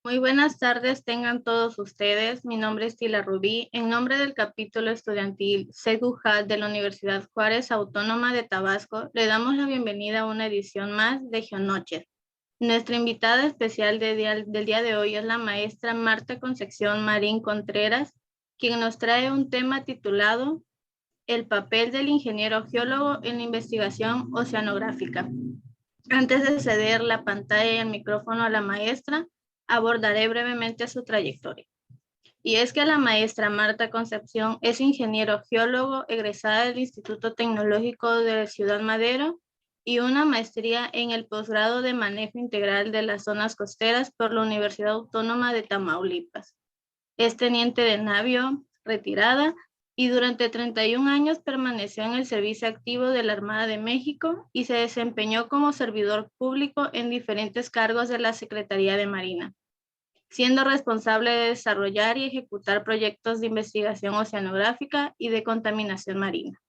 Muy buenas tardes, tengan todos ustedes. Mi nombre es Tila Rubí. En nombre del capítulo estudiantil SEGUJAT de la Universidad Juárez Autónoma de Tabasco, le damos la bienvenida a una edición más de Geonoches. Nuestra invitada especial del día de hoy es la maestra Marta Concepción Marín Contreras, quien nos trae un tema titulado El papel del ingeniero geólogo en la investigación oceanográfica. Antes de ceder la pantalla y el micrófono a la maestra, abordaré brevemente su trayectoria. Y es que la maestra Marta Concepción es ingeniero geólogo egresada del Instituto Tecnológico de Ciudad Madero y una maestría en el posgrado de manejo integral de las zonas costeras por la Universidad Autónoma de Tamaulipas. Es teniente de navío retirada y durante 31 años permaneció en el servicio activo de la Armada de México y se desempeñó como servidor público en diferentes cargos de la Secretaría de Marina, siendo responsable de desarrollar y ejecutar proyectos de investigación oceanográfica y de contaminación marina.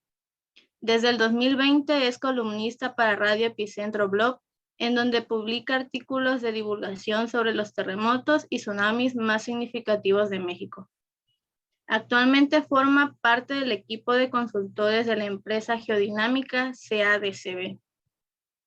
Desde el 2020 es columnista para Radio Epicentro Blog, en donde publica artículos de divulgación sobre los terremotos y tsunamis más significativos de México. Actualmente forma parte del equipo de consultores de la empresa geodinámica CADCB.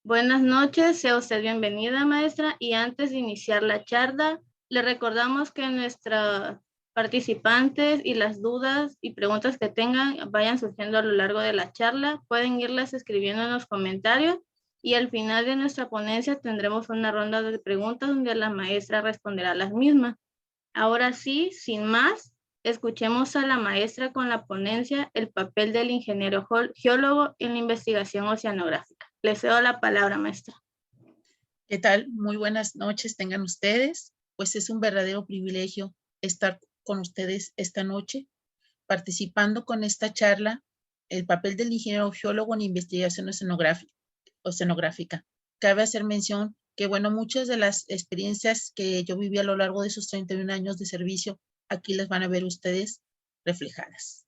Buenas noches, sea usted bienvenida, maestra, y antes de iniciar la charla, le recordamos que nuestros participantes y las dudas y preguntas que tengan vayan surgiendo a lo largo de la charla, pueden irlas escribiendo en los comentarios y al final de nuestra ponencia tendremos una ronda de preguntas donde la maestra responderá las mismas. Ahora sí, sin más, escuchemos a la maestra con la ponencia El papel del ingeniero geólogo en la investigación oceanográfica. Le cedo la palabra, maestra. ¿Qué tal? Muy buenas noches tengan ustedes. Pues es un verdadero privilegio estar con ustedes esta noche, participando con esta charla, el papel del ingeniero geólogo en investigación oceanográfica. Cabe hacer mención que, bueno, muchas de las experiencias que yo viví a lo largo de esos 31 años de servicio, aquí las van a ver ustedes reflejadas.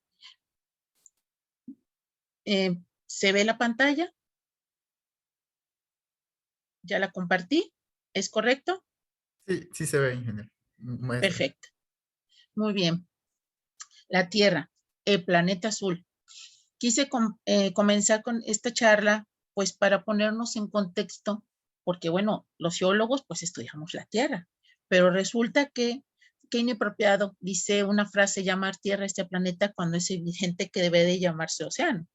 ¿Se ve la pantalla? ¿Ya la compartí? ¿Es correcto? Sí se ve, ingeniero. Maestra. Perfecto. Muy bien. La Tierra, el planeta azul. Quise comenzar con esta charla, pues para ponernos en contexto, porque bueno, los geólogos pues estudiamos la Tierra, pero resulta que inapropiado, dice una frase, llamar Tierra a este planeta cuando es evidente que debe de llamarse océano.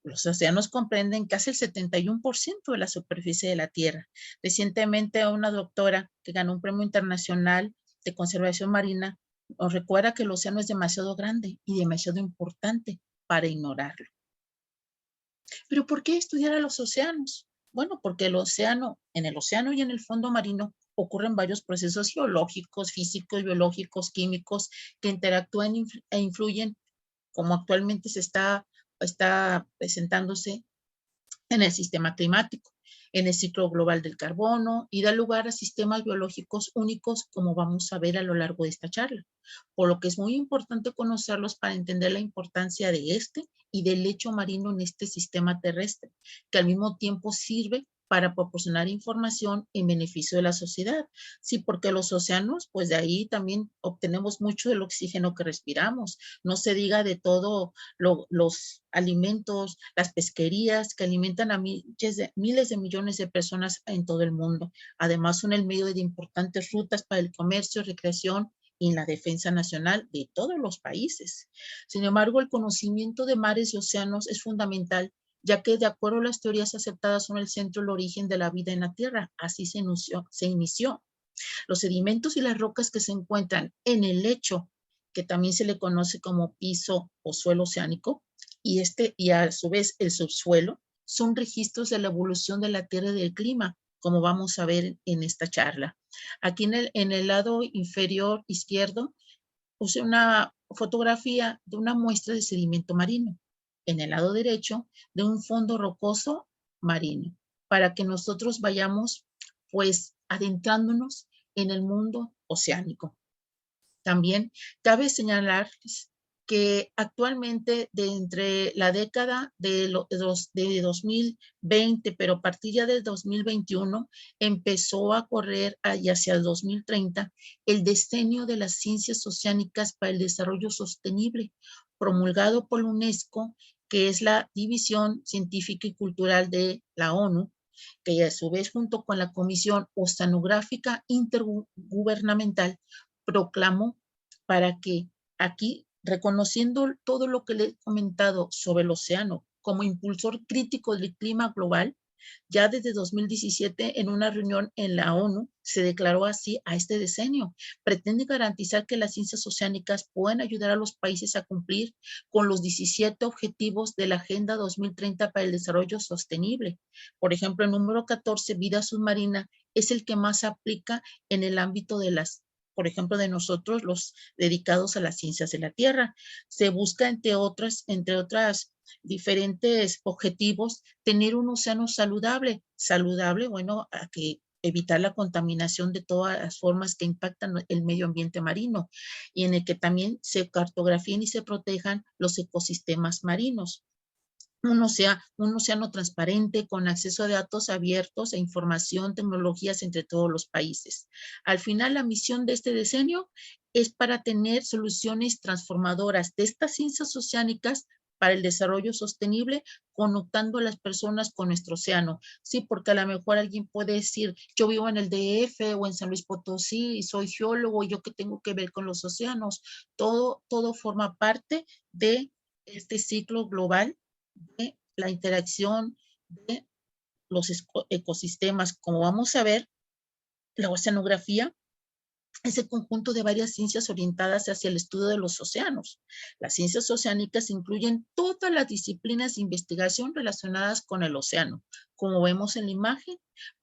Los océanos comprenden casi el 71% de la superficie de la Tierra. Recientemente una doctora que ganó un premio internacional de conservación marina nos recuerda que el océano es demasiado grande y demasiado importante para ignorarlo. ¿Pero por qué estudiar a los océanos? Bueno, porque en el océano y en el fondo marino ocurren varios procesos geológicos, físicos, biológicos, químicos que interactúan e influyen, como actualmente se está presentándose en el sistema climático, en el ciclo global del carbono y da lugar a sistemas biológicos únicos, como vamos a ver a lo largo de esta charla. Por lo que es muy importante conocerlos para entender la importancia de este y del lecho marino en este sistema terrestre, que al mismo tiempo sirve para proporcionar información en beneficio de la sociedad. Sí, porque los océanos, pues de ahí también obtenemos mucho del oxígeno que respiramos. No se diga de todo los alimentos, las pesquerías que alimentan a miles de millones de personas en todo el mundo. Además, son el medio de importantes rutas para el comercio, recreación y la defensa nacional de todos los países. Sin embargo, el conocimiento de mares y océanos es fundamental, ya que de acuerdo a las teorías aceptadas son el centro, el origen de la vida en la Tierra. Así se inició. Los sedimentos y las rocas que se encuentran en el lecho, que también se le conoce como piso o suelo oceánico, y a su vez el subsuelo, son registros de la evolución de la Tierra y del clima, como vamos a ver en esta charla. Aquí en el lado inferior izquierdo puse una fotografía de una muestra de sedimento marino. En el lado derecho, de un fondo rocoso marino, para que nosotros vayamos pues adentrándonos en el mundo oceánico. También cabe señalar que actualmente de entre la década de 2020, pero a partir ya del 2021, empezó a correr hacia el 2030 el decenio de las ciencias oceánicas para el desarrollo sostenible, promulgado por la UNESCO, que es la División Científica y Cultural de la ONU, que a su vez junto con la Comisión Oceanográfica Intergubernamental proclamó para que aquí, reconociendo todo lo que le he comentado sobre el océano como impulsor crítico del clima global, ya desde 2017 en una reunión en la ONU se declaró así a este decenio. Pretende garantizar que las ciencias oceánicas puedan ayudar a los países a cumplir con los 17 objetivos de la Agenda 2030 para el Desarrollo Sostenible. Por ejemplo, el número 14, vida submarina, es el que más se aplica en el ámbito de las, por ejemplo, de nosotros, los dedicados a las ciencias de la Tierra. Se busca, entre otras diferentes objetivos, tener un océano saludable. Saludable, bueno, a que evitar la contaminación de todas las formas que impactan el medio ambiente marino y en el que también se cartografíen y se protejan los ecosistemas marinos. Un océano transparente con acceso a datos abiertos e información, tecnologías entre todos los países. Al final, la misión de este decenio es para tener soluciones transformadoras de estas ciencias oceánicas para el desarrollo sostenible, conectando a las personas con nuestro océano. Sí, porque a lo mejor alguien puede decir, yo vivo en el DF o en San Luis Potosí y soy geólogo, ¿yo qué tengo que ver con los océanos? Todo forma parte de este ciclo global de la interacción de los ecosistemas. Como vamos a ver, la oceanografía es el conjunto de varias ciencias orientadas hacia el estudio de los océanos. Las ciencias oceánicas incluyen todas las disciplinas de investigación relacionadas con el océano. Como vemos en la imagen,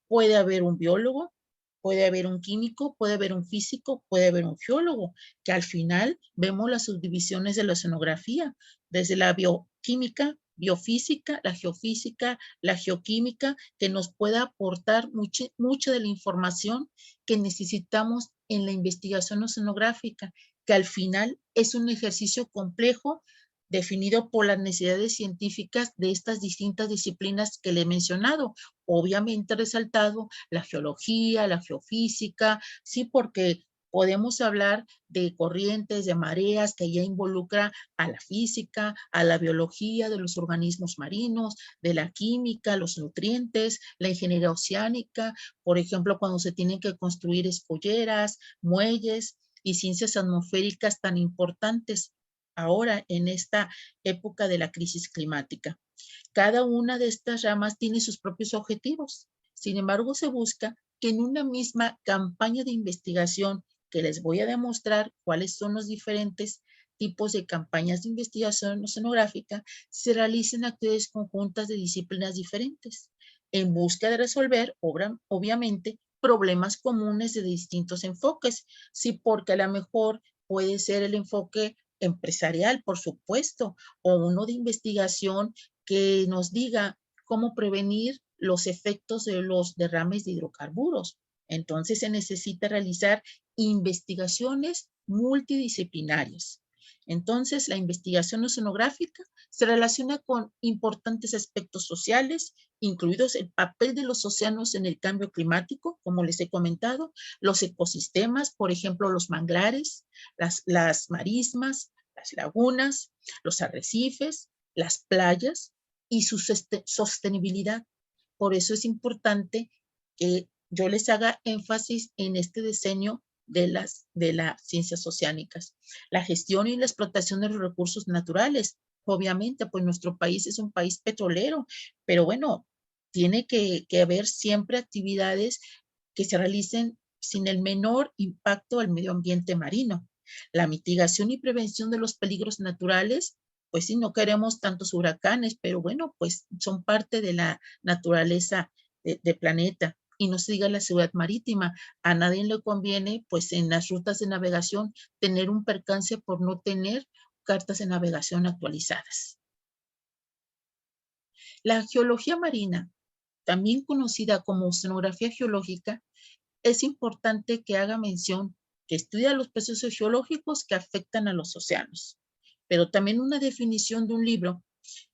puede haber un biólogo, puede haber un químico, puede haber un físico, puede haber un geólogo, que al final vemos las subdivisiones de la oceanografía, desde la bioquímica, biofísica, la geofísica, la geoquímica, que nos pueda aportar mucha de la información que necesitamos en la investigación oceanográfica, que al final es un ejercicio complejo definido por las necesidades científicas de estas distintas disciplinas que le he mencionado. Obviamente resaltado la geología, la geofísica, sí, porque podemos hablar de corrientes, de mareas, que ya involucra a la física, a la biología de los organismos marinos, de la química, los nutrientes, la ingeniería oceánica, por ejemplo, cuando se tienen que construir escolleras, muelles y ciencias atmosféricas tan importantes ahora en esta época de la crisis climática. Cada una de estas ramas tiene sus propios objetivos. Sin embargo, se busca que en una misma campaña de investigación, que les voy a demostrar cuáles son los diferentes tipos de campañas de investigación oceanográfica, se realicen actividades conjuntas de disciplinas diferentes en busca de resolver, obviamente, problemas comunes de distintos enfoques. Sí, porque a lo mejor puede ser el enfoque empresarial, por supuesto, o uno de investigación que nos diga cómo prevenir los efectos de los derrames de hidrocarburos. Entonces se necesita realizar investigaciones multidisciplinarias. Entonces, la investigación oceanográfica se relaciona con importantes aspectos sociales, incluidos el papel de los océanos en el cambio climático, como les he comentado, los ecosistemas, por ejemplo, los manglares, las marismas, las lagunas, los arrecifes, las playas y su sostenibilidad. Por eso es importante que yo les haga énfasis en este diseño de las ciencias oceánicas. La gestión y la explotación de los recursos naturales. Obviamente, pues nuestro país es un país petrolero, pero bueno, tiene que haber siempre actividades que se realicen sin el menor impacto al medio ambiente marino. La mitigación y prevención de los peligros naturales, pues sí, no queremos tantos huracanes, pero bueno, pues son parte de la naturaleza del planeta. Y no se diga la seguridad marítima. A nadie le conviene, pues en las rutas de navegación, tener un percance por no tener cartas de navegación actualizadas. La geología marina, también conocida como oceanografía geológica, es importante que haga mención que estudia los procesos geológicos que afectan a los océanos. pero también una definición de un libro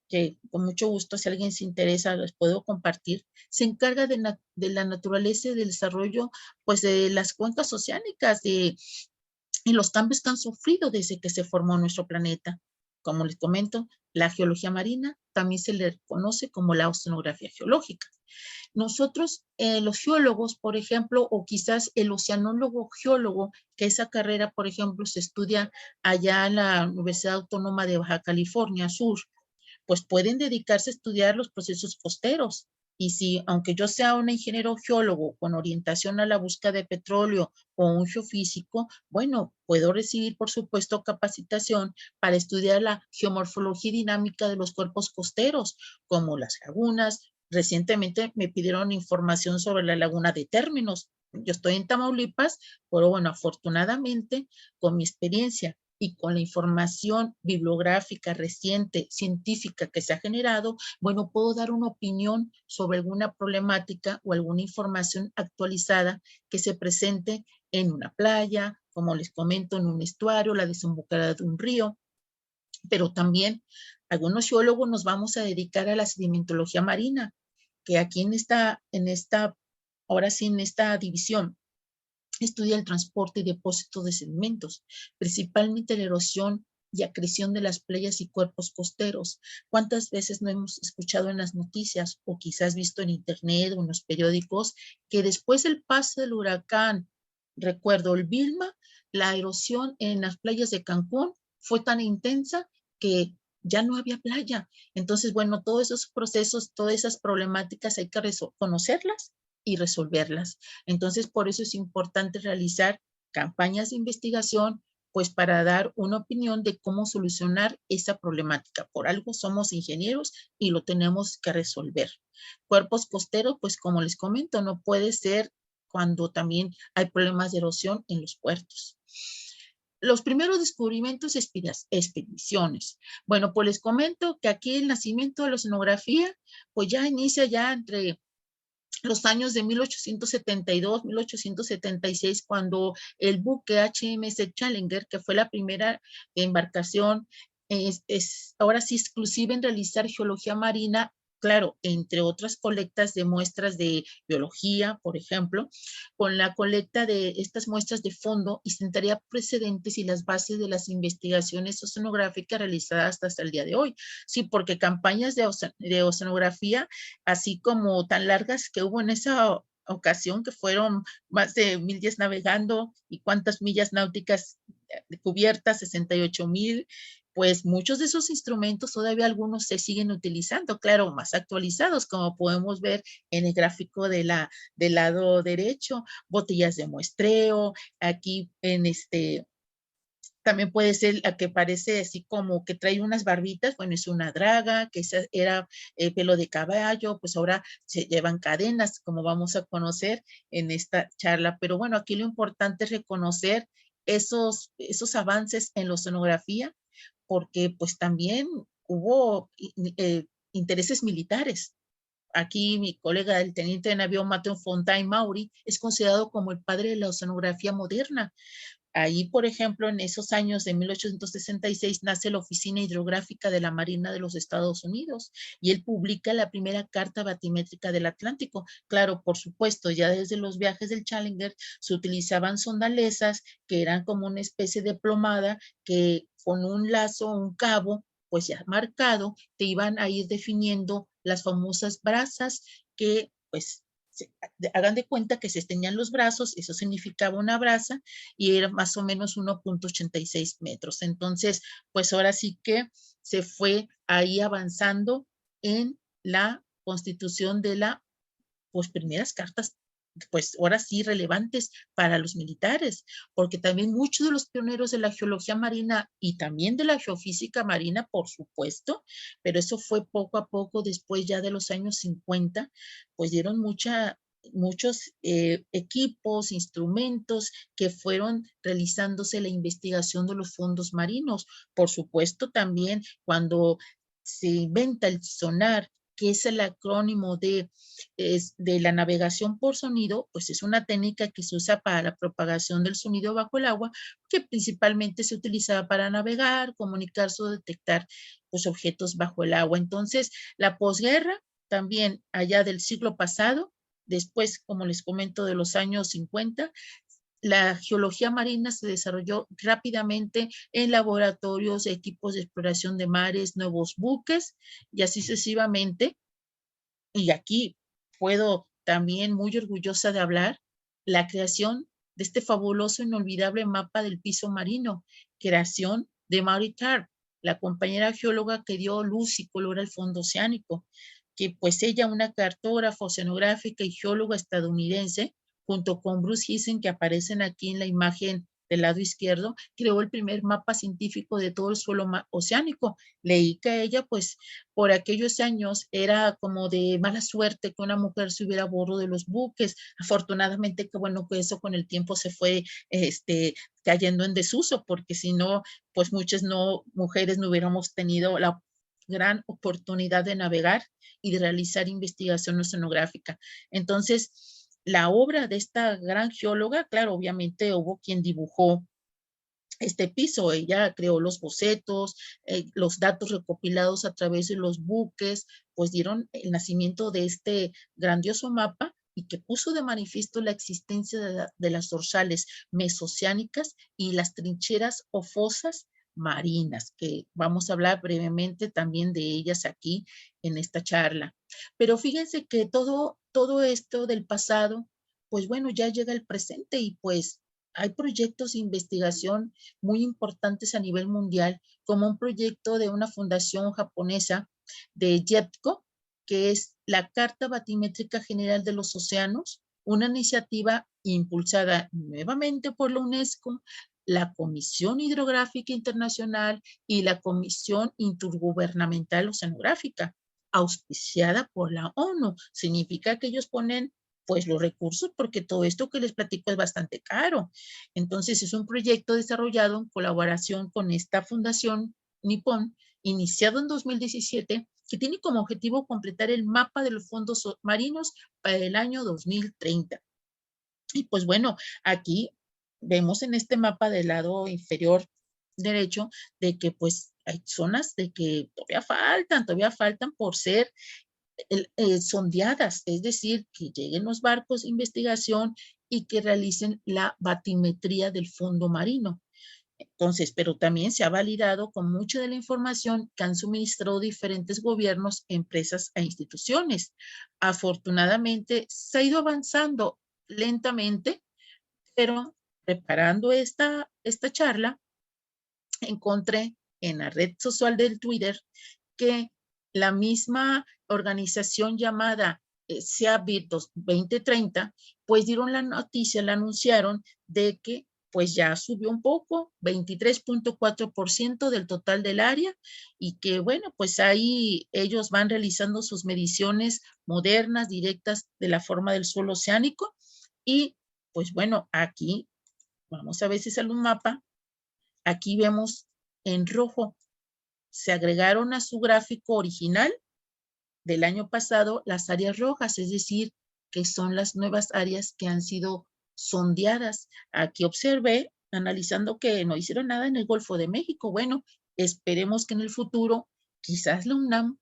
que con mucho gusto, si alguien se interesa, les puedo compartir, se encarga de la naturaleza y del desarrollo, pues, de las cuencas oceánicas y los cambios que han sufrido desde que se formó nuestro planeta. Como les comento, la geología marina también se le conoce como la oceanografía geológica. Nosotros, los geólogos, por ejemplo, o quizás el oceanólogo geólogo, que esa carrera, por ejemplo, se estudia allá en la Universidad Autónoma de Baja California Sur, pues pueden dedicarse a estudiar los procesos costeros. Y si, aunque yo sea un ingeniero geólogo con orientación a la búsqueda de petróleo o un geofísico, bueno, puedo recibir, por supuesto, capacitación para estudiar la geomorfología dinámica de los cuerpos costeros, como las lagunas. Recientemente me pidieron información sobre la laguna de Términos. Yo estoy en Tamaulipas, pero bueno, afortunadamente, con mi experiencia y con la información bibliográfica reciente, científica que se ha generado, bueno, puedo dar una opinión sobre alguna problemática o alguna información actualizada que se presente en una playa, como les comento, en un estuario, la desembocadura de un río, pero también algunos geólogos nos vamos a dedicar a la sedimentología marina, que aquí ahora sí, en esta división, estudia el transporte y depósito de sedimentos, principalmente la erosión y acreción de las playas y cuerpos costeros. ¿Cuántas veces no hemos escuchado en las noticias o quizás visto en internet o en los periódicos que después del paso del huracán, recuerdo el Vilma, la erosión en las playas de Cancún fue tan intensa que ya no había playa? Entonces, bueno, todos esos procesos, todas esas problemáticas hay que conocerlas y resolverlas. Entonces, por eso es importante realizar campañas de investigación, pues para dar una opinión de cómo solucionar esa problemática. Por algo somos ingenieros y lo tenemos que resolver. Cuerpos costeros, pues como les comento, no puede ser cuando también hay problemas de erosión en los puertos. Los primeros descubrimientos, expediciones. Bueno, pues les comento que aquí el nacimiento de la oceanografía, pues ya inicia ya entre los años de 1872, 1876, cuando el buque HMS Challenger, que fue la primera embarcación, ahora sí exclusiva en realizar geología marina, claro, entre otras colectas de muestras de biología, por ejemplo, con la colecta de estas muestras de fondo y sentaría precedentes y las bases de las investigaciones oceanográficas realizadas hasta el día de hoy. Sí, porque campañas de oceanografía, así como tan largas que hubo en esa ocasión, que fueron más de 1000 días navegando y cuántas millas náuticas cubiertas, 68,000, pues muchos de esos instrumentos todavía algunos se siguen utilizando, claro, más actualizados, como podemos ver en el gráfico del lado derecho, botellas de muestreo, aquí en también puede ser la que parece así como que trae unas barbitas, bueno, es una draga, que esa era pelo de caballo, pues ahora se llevan cadenas, como vamos a conocer en esta charla. Pero bueno, aquí lo importante es reconocer esos avances en la oceanografía, porque pues también hubo intereses militares. Aquí mi colega, el teniente de navío Mateo Fontaine Maury, es considerado como el padre de la oceanografía moderna. Ahí, por ejemplo, en esos años de 1866 nace la Oficina Hidrográfica de la Marina de los Estados Unidos y él publica la primera carta batimétrica del Atlántico. Claro, por supuesto, ya desde los viajes del Challenger se utilizaban sondalesas que eran como una especie de plomada que con un lazo, un cabo, pues ya marcado, te iban a ir definiendo las famosas brazas que pues hagan de cuenta que se tenían los brazos, eso significaba una braza y era más o menos 1.86 metros. Entonces, pues ahora sí que se fue ahí avanzando en la constitución de las pues, primeras cartas, pues ahora sí relevantes para los militares, porque también muchos de los pioneros de la geología marina y también de la geofísica marina, por supuesto, pero eso fue poco a poco, después ya de los años 50, pues dieron muchos equipos, instrumentos que fueron realizándose la investigación de los fondos marinos. Por supuesto, también cuando se inventa el sonar que es el acrónimo de la navegación por sonido, pues es una técnica que se usa para la propagación del sonido bajo el agua, que principalmente se utilizaba para navegar, comunicarse o detectar pues, objetos bajo el agua. Entonces, la posguerra, también allá del siglo pasado, después, como les comento, de los años 50, la geología marina se desarrolló rápidamente en laboratorios, equipos de exploración de mares, nuevos buques y así sucesivamente. Y aquí puedo también muy orgullosa de hablar la creación de este fabuloso, inolvidable mapa del piso marino, creación de Maury Tarp, la compañera geóloga que dio luz y color al fondo oceánico, que pues ella, una cartógrafa, oceanográfica y geóloga estadounidense, junto con Bruce Heisen, que aparecen aquí en la imagen del lado izquierdo, creó el primer mapa científico de todo el suelo oceánico. Leí que ella, pues, por aquellos años era como de mala suerte que una mujer se hubiera a bordo de los buques. Afortunadamente, que bueno que eso con el tiempo se fue cayendo en desuso, porque si no, pues muchas mujeres no hubiéramos tenido la gran oportunidad de navegar y de realizar investigación oceanográfica. Entonces, la obra de esta gran geóloga, claro, obviamente hubo quien dibujó este piso, ella creó los bocetos, los datos recopilados a través de los buques, pues dieron el nacimiento de este grandioso mapa y que puso de manifiesto la existencia de las dorsales mesoceánicas y las trincheras o fosas marinas, que vamos a hablar brevemente también de ellas aquí en esta charla. Pero fíjense que todo esto del pasado, pues bueno, ya llega el presente y pues hay proyectos de investigación muy importantes a nivel mundial, como un proyecto de una fundación japonesa de JETCO, que es la Carta Batimétrica General de los Océanos, una iniciativa impulsada nuevamente por la UNESCO, la Comisión Hidrográfica Internacional y la Comisión Intergubernamental Oceanográfica, auspiciada por la ONU. Significa que ellos ponen pues los recursos, porque todo esto que les platico es bastante caro. Entonces, es un proyecto desarrollado en colaboración con esta fundación Nippon, iniciado en 2017, que tiene como objetivo completar el mapa de los fondos marinos para el año 2030. Y pues bueno, aquí vemos en este mapa del lado inferior derecho de que pues hay zonas de que todavía faltan por ser sondeadas, es decir, que lleguen los barcos de investigación y que realicen la batimetría del fondo marino. Entonces, pero también se ha validado con mucha de la información que han suministrado diferentes gobiernos, empresas e instituciones. Afortunadamente, se ha ido avanzando lentamente, pero preparando esta charla, encontré en la red social del Twitter que la misma organización llamada SEABIT 2030, pues dieron la noticia, la anunciaron de que pues ya subió un poco, 23.4% del total del área y que bueno, pues ahí ellos van realizando sus mediciones modernas, directas de la forma del suelo oceánico y pues bueno, aquí vamos a ver si sale un mapa, aquí vemos en rojo se agregaron a su gráfico original del año pasado las áreas rojas, es decir, que son las nuevas áreas que han sido sondeadas. Aquí observé, analizando que no hicieron nada en el Golfo de México. Bueno, esperemos que en el futuro, quizás la UNAM,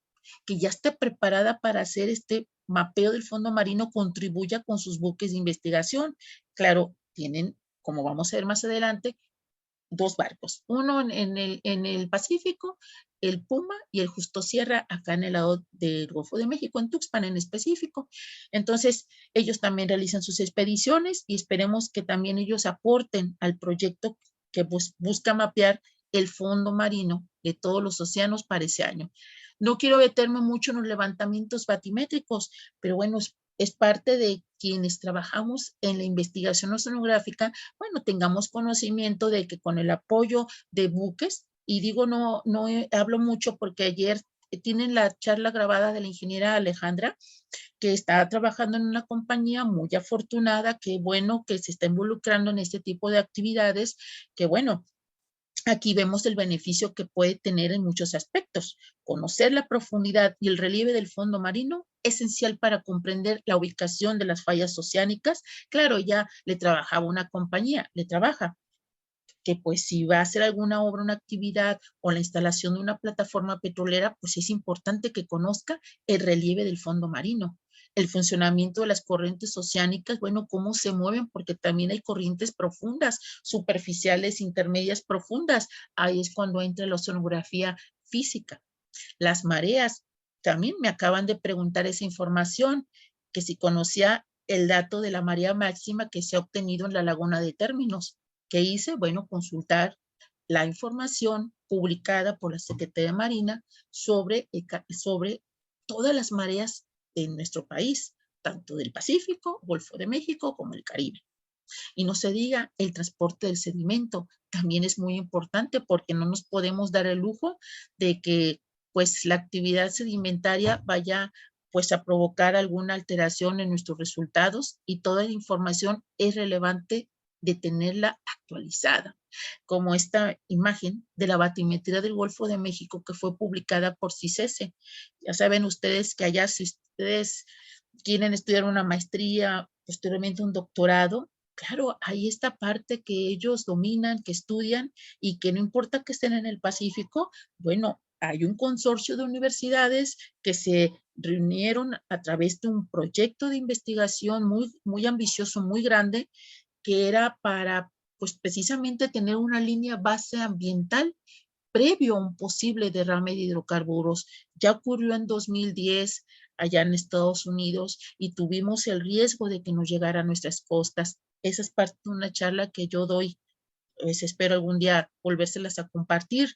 que ya esté preparada para hacer este mapeo del fondo marino, contribuya con sus buques de investigación. Claro, tienen, como vamos a ver más adelante, dos barcos, uno en el Pacífico, el Puma y el Justo Sierra, acá en el lado del Golfo de México, en Tuxpan en específico. Entonces, ellos también realizan sus expediciones y esperemos que también ellos aporten al proyecto que busca mapear el fondo marino de todos los océanos para ese año. No quiero meterme mucho en los levantamientos batimétricos, pero bueno, es parte de quienes trabajamos en la investigación oceanográfica, bueno, tengamos conocimiento de que con el apoyo de buques, y digo no hablo mucho porque ayer tienen la charla grabada de la ingeniera Alejandra, que está trabajando en una compañía muy afortunada, que bueno que se está involucrando en este tipo de actividades, que bueno, aquí vemos el beneficio que puede tener en muchos aspectos. Conocer la profundidad y el relieve del fondo marino es esencial para comprender la ubicación de las fallas oceánicas. Claro, ya le trabajaba una compañía, le trabaja, que pues si va a hacer alguna obra, una actividad o la instalación de una plataforma petrolera, pues es importante que conozca el relieve del fondo marino, el funcionamiento de las corrientes oceánicas, bueno, cómo se mueven, porque también hay corrientes profundas, superficiales, intermedias, profundas. Ahí es cuando entra la oceanografía física. Las mareas, también me acaban de preguntar esa información, que si conocía el dato de la marea máxima que se ha obtenido en la laguna de Términos. ¿Qué hice? Bueno, consultar la información publicada por la Secretaría de Marina sobre todas las mareas de nuestro país, tanto del Pacífico, Golfo de México, como el Caribe. Y no se diga el transporte del sedimento, también es muy importante porque no nos podemos dar el lujo de que pues la actividad sedimentaria vaya pues a provocar alguna alteración en nuestros resultados, y toda la información es relevante de tenerla actualizada, como esta imagen de la batimetría del Golfo de México que fue publicada por CICESE. Ya saben ustedes que allá, si ustedes quieren estudiar una maestría, posteriormente un doctorado, claro, hay esta parte que ellos dominan, que estudian, y que no importa que estén en el Pacífico, bueno, hay un consorcio de universidades que se reunieron a través de un proyecto de investigación muy, muy ambicioso, muy grande, que era para, pues precisamente tener una línea base ambiental previo a un posible derrame de hidrocarburos. Ya ocurrió en 2010 allá en Estados Unidos y tuvimos el riesgo de que nos llegara a nuestras costas. Esa es parte de una charla que yo doy, pues espero algún día volvérselas a compartir,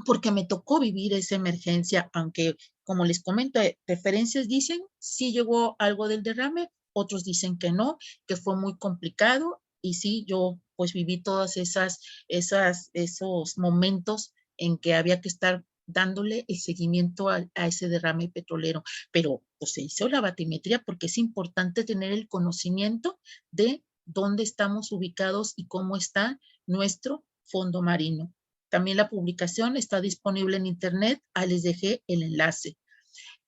porque me tocó vivir esa emergencia, aunque como les comento, referencias dicen sí llegó algo del derrame, otros dicen que no, que fue muy complicado, y sí, yo pues viví todas esos momentos en que había que estar dándole el seguimiento a ese derrame petrolero, pero pues se hizo la batimetría porque es importante tener el conocimiento de dónde estamos ubicados y cómo está nuestro fondo marino. También la publicación está disponible en internet. Ahí les dejé el enlace.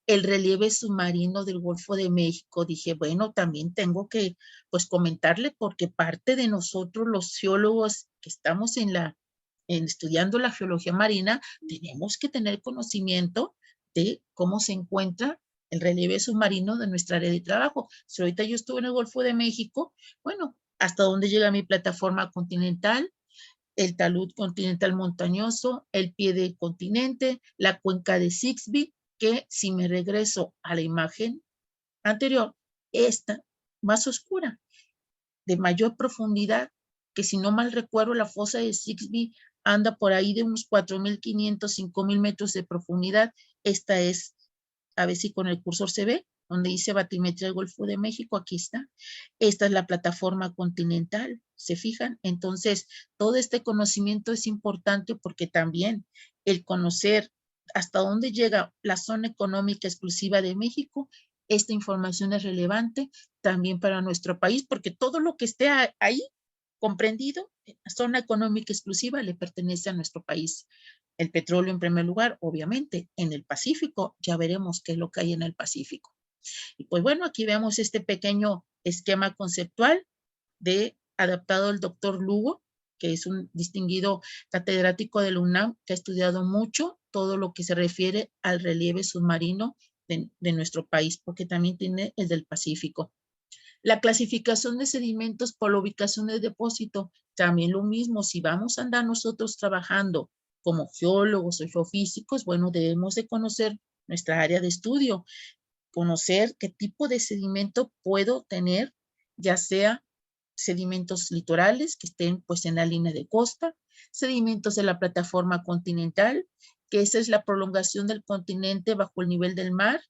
El relieve submarino del Golfo de México. Dije, bueno, también tengo que pues comentarle, porque parte de nosotros los geólogos que estamos estudiando la geología marina, tenemos que tener conocimiento de cómo se encuentra el relieve submarino de nuestra área de trabajo. Si ahorita yo estuve en el Golfo de México, bueno, hasta dónde llega mi plataforma continental, el talud continental montañoso, el pie del continente, la cuenca de Sigsbee, que si me regreso a la imagen anterior, esta más oscura, de mayor profundidad, que si no mal recuerdo, la fosa de Sigsbee anda por ahí de unos 4,500, 5,000 metros de profundidad. Esta es, a ver si con el cursor se ve, donde dice batimetría del Golfo de México, aquí está. Esta es la plataforma continental, ¿se fijan? Entonces, todo este conocimiento es importante porque también el conocer hasta dónde llega la zona económica exclusiva de México, esta información es relevante también para nuestro país, porque todo lo que esté ahí comprendido, la zona económica exclusiva le pertenece a nuestro país. El petróleo en primer lugar, obviamente, en el Pacífico, ya veremos qué es lo que hay en el Pacífico. Y pues bueno, aquí vemos este pequeño esquema conceptual adaptado al doctor Lugo, que es un distinguido catedrático de la UNAM, que ha estudiado mucho todo lo que se refiere al relieve submarino de nuestro país, porque también tiene el del Pacífico. La clasificación de sedimentos por la ubicación del depósito, también lo mismo. Si vamos a andar nosotros trabajando como geólogos o geofísicos, bueno, debemos de conocer nuestra área de estudio, conocer qué tipo de sedimento puedo tener, ya sea sedimentos litorales que estén pues en la línea de costa, sedimentos de la plataforma continental, que esa es la prolongación del continente bajo el nivel del mar.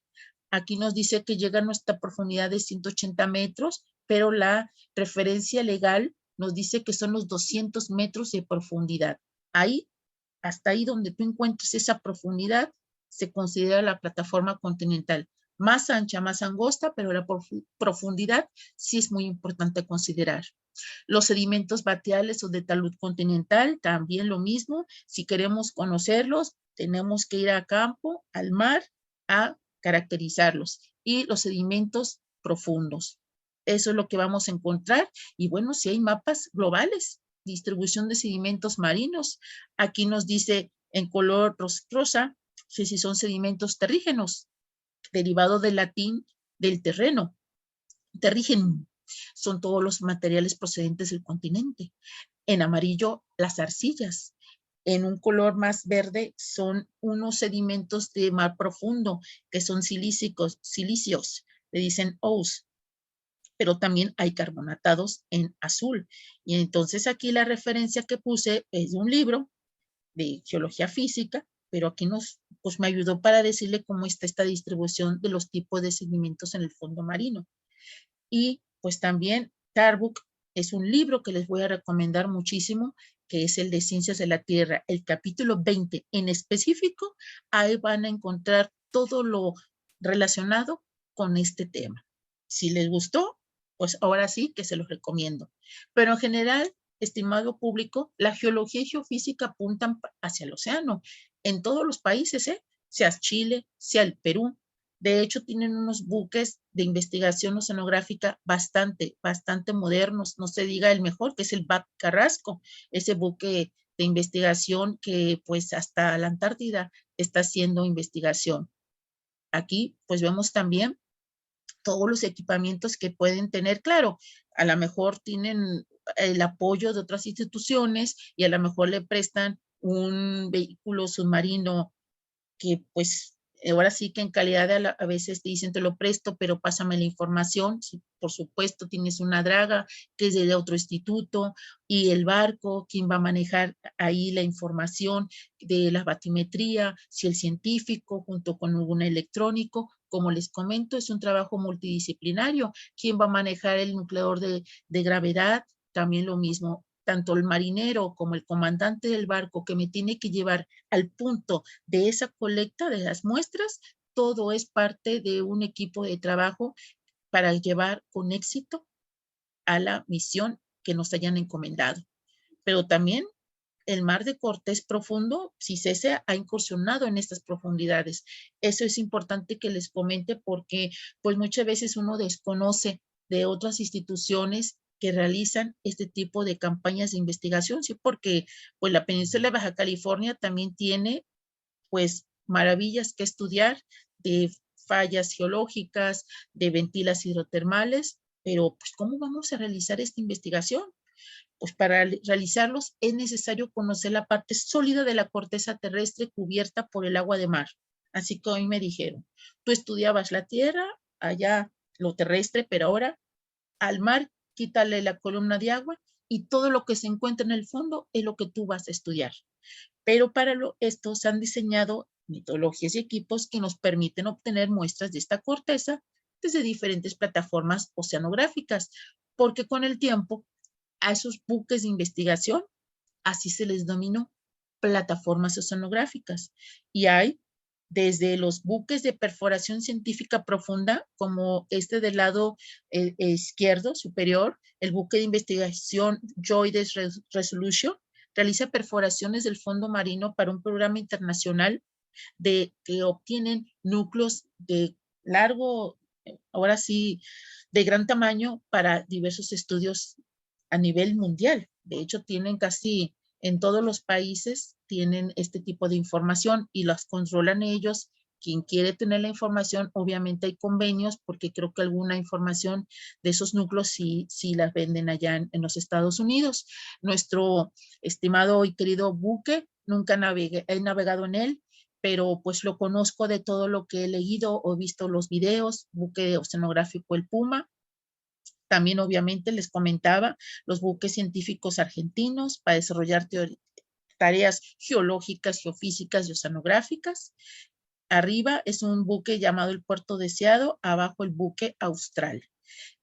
Aquí nos dice que llega a nuestra profundidad de 180 metros, pero la referencia legal nos dice que son los 200 metros de profundidad. Ahí, hasta ahí donde tú encuentres esa profundidad, se considera la plataforma continental. Más ancha, más angosta, pero la profundidad sí es muy importante considerar. Los sedimentos batiales o de talud continental, también lo mismo. Si queremos conocerlos, tenemos que ir a campo, al mar, a caracterizarlos. Y los sedimentos profundos. Eso es lo que vamos a encontrar. Y bueno, si hay mapas globales, distribución de sedimentos marinos. Aquí nos dice en color rosa si son sedimentos terrígenos, derivado del latín del terreno. Terrígeno son todos los materiales procedentes del continente. En amarillo, las arcillas. En un color más verde son unos sedimentos de mar profundo que son silicios, le dicen ous, pero también hay carbonatados en azul. Y entonces aquí la referencia que puse es de un libro de geología física, pero aquí pues me ayudó para decirle cómo está esta distribución de los tipos de sedimentos en el fondo marino. Y pues también Tarbuck es un libro que les voy a recomendar muchísimo, que es el de Ciencias de la Tierra, el capítulo 20 en específico. Ahí van a encontrar todo lo relacionado con este tema. Si les gustó, pues ahora sí que se los recomiendo. Pero en general, estimado público, la geología y geofísica apuntan hacia el océano en todos los países, sea Chile, sea el Perú. De hecho, tienen unos buques de investigación oceanográfica bastante modernos. No se diga el mejor, que es el BAC Carrasco, ese buque de investigación que pues hasta la Antártida está haciendo investigación. Aquí pues vemos también todos los equipamientos que pueden tener. Claro, a lo mejor tienen el apoyo de otras instituciones y a lo mejor le prestan un vehículo submarino que pues ahora sí que en calidad de a veces te dicen te lo presto, pero pásame la información. Si, por supuesto, tienes una draga que es de otro instituto y el barco, quién va a manejar ahí la información de la batimetría, si el científico junto con algún electrónico. Como les comento, es un trabajo multidisciplinario. ¿Quién va a manejar el nucleador de gravedad? También lo mismo, tanto el marinero como el comandante del barco que me tiene que llevar al punto de esa colecta de las muestras, todo es parte de un equipo de trabajo para llevar con éxito a la misión que nos hayan encomendado. Pero también el mar de Cortés profundo, CICESE ha incursionado en estas profundidades. Eso es importante que les comente porque pues muchas veces uno desconoce de otras instituciones que realizan este tipo de campañas de investigación, sí, porque pues la península de Baja California también tiene pues maravillas que estudiar de fallas geológicas, de ventilas hidrotermales, pero pues ¿cómo vamos a realizar esta investigación? Pues para realizarlos es necesario conocer la parte sólida de la corteza terrestre cubierta por el agua de mar. Así que hoy me dijeron, tú estudiabas la tierra, allá lo terrestre, pero ahora al mar quítale la columna de agua y todo lo que se encuentra en el fondo es lo que tú vas a estudiar. Pero para esto se han diseñado metodologías y equipos que nos permiten obtener muestras de esta corteza desde diferentes plataformas oceanográficas, porque con el tiempo a esos buques de investigación, así se les denominó, plataformas oceanográficas. Y hay desde los buques de perforación científica profunda, como este del lado izquierdo superior, el buque de investigación JOIDES Resolution, realiza perforaciones del fondo marino para un programa internacional que obtienen núcleos de largo, ahora sí, de gran tamaño para diversos estudios a nivel mundial. De hecho, tienen casi en todos los países, tienen este tipo de información y las controlan ellos. Quien quiere tener la información, obviamente hay convenios, porque creo que alguna información de esos núcleos sí las venden allá en los Estados Unidos. Nuestro estimado y querido buque, nunca he navegado en él, pero pues lo conozco de todo lo que he leído o visto los videos, buque oceanográfico El Puma. También obviamente les comentaba los buques científicos argentinos para desarrollar tareas geológicas, geofísicas y oceanográficas. Arriba es un buque llamado el Puerto Deseado, abajo el buque Austral.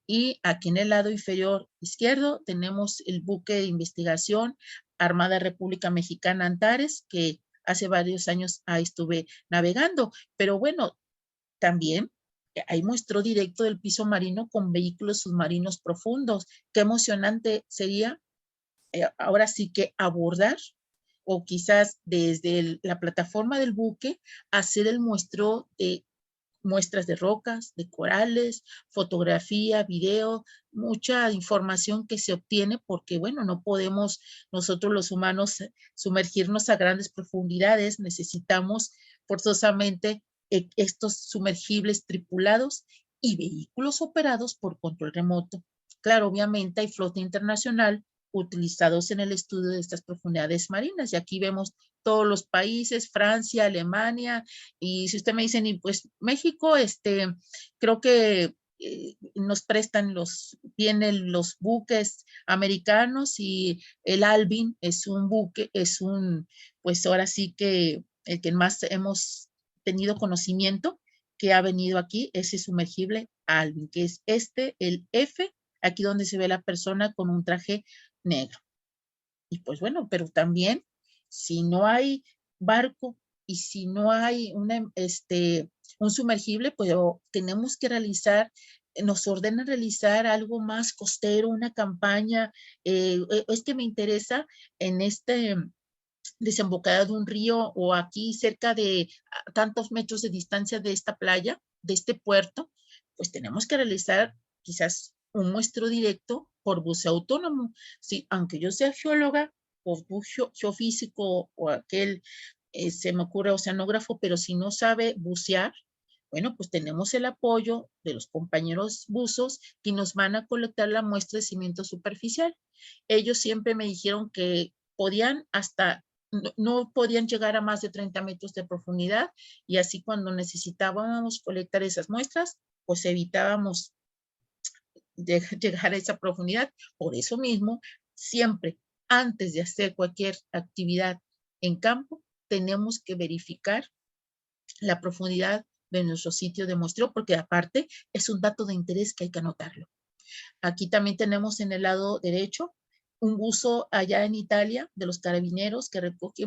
Y aquí en el lado inferior izquierdo tenemos el buque de investigación Armada República Mexicana Antares, que hace varios años ahí estuve navegando. Pero bueno, también Hay muestreo directo del piso marino con vehículos submarinos profundos. Qué emocionante sería ahora sí que abordar o quizás desde la plataforma del buque hacer el muestreo de muestras de rocas, de corales, fotografía, video, mucha información que se obtiene porque, bueno, no podemos nosotros los humanos sumergirnos a grandes profundidades, necesitamos forzosamente estos sumergibles tripulados y vehículos operados por control remoto. Claro, obviamente hay flota internacional utilizados en el estudio de estas profundidades marinas y aquí vemos todos los países, Francia, Alemania, y si usted me dice, pues México, creo que nos prestan vienen los buques americanos y el Alvin es un buque, pues ahora sí que el que más hemos tenido conocimiento que ha venido aquí, ese sumergible Alvin, que es el F, aquí donde se ve la persona con un traje negro. Y pues bueno, pero también si no hay barco y si no hay un sumergible, pues tenemos que nos ordenan realizar algo más costero, una campaña. Es que me interesa en desembocada de un río o aquí cerca de tantos metros de distancia de esta playa, de este puerto, pues tenemos que realizar quizás un muestreo directo por buceo autónomo. Sí, aunque yo sea geóloga o geofísico o aquel, se me ocurre oceanógrafo, pero si no sabe bucear, bueno, pues tenemos el apoyo de los compañeros buzos que nos van a colectar la muestra de cimiento superficial. Ellos siempre me dijeron que podían no podían llegar a más de 30 metros de profundidad y así cuando necesitábamos colectar esas muestras, pues evitábamos llegar a esa profundidad. Por eso mismo, siempre antes de hacer cualquier actividad en campo, tenemos que verificar la profundidad de nuestro sitio de muestreo, porque aparte es un dato de interés que hay que anotarlo. Aquí también tenemos en el lado derecho un buzo allá en Italia de los carabineros que recoge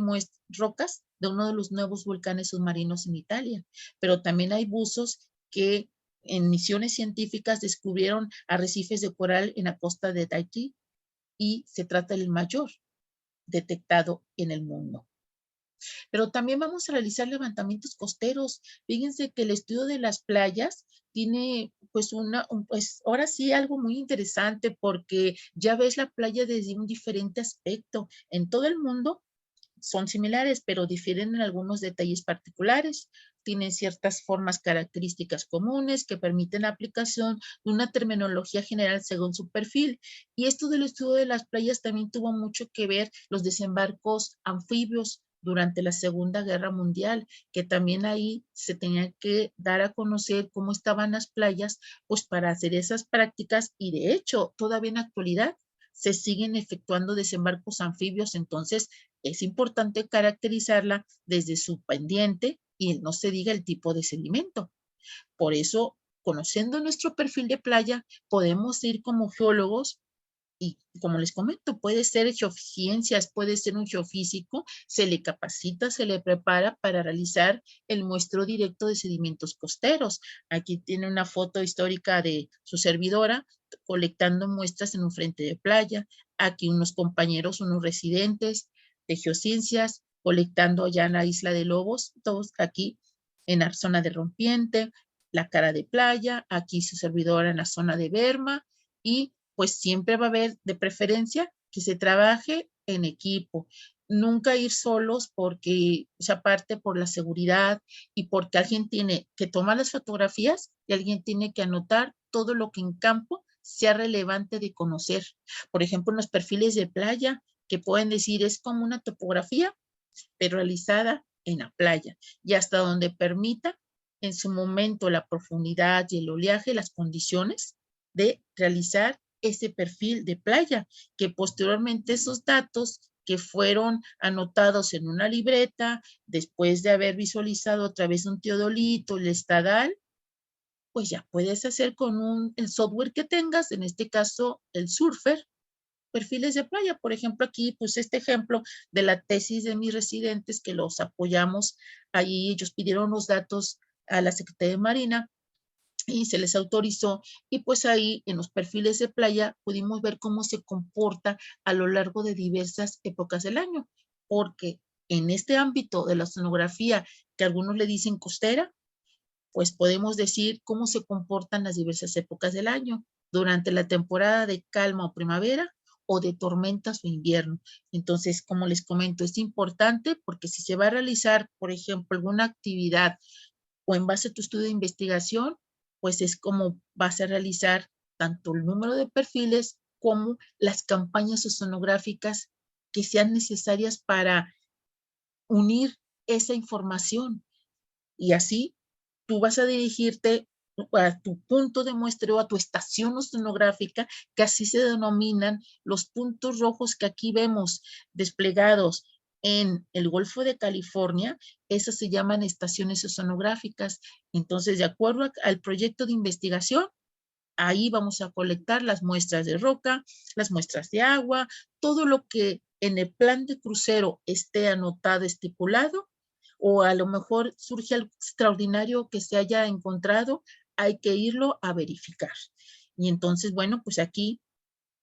rocas de uno de los nuevos volcanes submarinos en Italia. Pero también hay buzos que en misiones científicas descubrieron arrecifes de coral en la costa de Tahití y se trata del mayor detectado en el mundo. Pero también vamos a realizar levantamientos costeros. Fíjense que el estudio de las playas tiene pues pues ahora sí algo muy interesante porque ya ves la playa desde un diferente aspecto. En todo el mundo son similares, pero difieren en algunos detalles particulares. Tienen ciertas formas características comunes que permiten la aplicación de una terminología general según su perfil. Y esto del estudio de las playas también tuvo mucho que ver los desembarcos anfibios durante la Segunda Guerra Mundial, que también ahí se tenía que dar a conocer cómo estaban las playas, pues para hacer esas prácticas y de hecho todavía en la actualidad se siguen efectuando desembarcos anfibios, entonces es importante caracterizarla desde su pendiente y no se diga el tipo de sedimento. Por eso, conociendo nuestro perfil de playa, podemos ir como geólogos y como les comento, puede ser geociencias, puede ser un geofísico, se le capacita, se le prepara para realizar el muestreo directo de sedimentos costeros. Aquí tiene una foto histórica de su servidora colectando muestras en un frente de playa. Aquí unos compañeros, unos residentes de geociencias, colectando allá en la isla de Lobos, todos aquí en la zona de Rompiente, la cara de playa, aquí su servidora en la zona de Berma y pues siempre va a haber de preferencia que se trabaje en equipo. Nunca ir solos porque, o sea, aparte por la seguridad y porque alguien tiene que tomar las fotografías y alguien tiene que anotar todo lo que en campo sea relevante de conocer. Por ejemplo, en los perfiles de playa, que pueden decir es como una topografía, pero realizada en la playa y hasta donde permita en su momento la profundidad y el oleaje, las condiciones de realizar ese perfil de playa, que posteriormente esos datos que fueron anotados en una libreta, después de haber visualizado a través de un teodolito, el estadal, pues ya puedes hacer con el software que tengas, en este caso el Surfer, perfiles de playa. Por ejemplo, aquí puse este ejemplo de la tesis de mis residentes que los apoyamos. Ahí ellos pidieron los datos a la Secretaría de Marina y se les autorizó, y pues ahí en los perfiles de playa pudimos ver cómo se comporta a lo largo de diversas épocas del año, porque en este ámbito de la oceanografía, que algunos le dicen costera, pues podemos decir cómo se comportan las diversas épocas del año, durante la temporada de calma o primavera, o de tormentas o invierno. Entonces, como les comento, es importante porque si se va a realizar, por ejemplo, alguna actividad o en base a tu estudio de investigación, pues es como vas a realizar tanto el número de perfiles como las campañas oceanográficas que sean necesarias para unir esa información. Y así tú vas a dirigirte a tu punto de muestreo, a tu estación oceanográfica, que así se denominan los puntos rojos que aquí vemos desplegados en el Golfo de California. Esas se llaman estaciones oceanográficas. Entonces, de acuerdo al proyecto de investigación, ahí vamos a colectar las muestras de roca, las muestras de agua, todo lo que en el plan de crucero esté anotado, estipulado, o a lo mejor surge algo extraordinario que se haya encontrado, hay que irlo a verificar. Y entonces, bueno, pues aquí,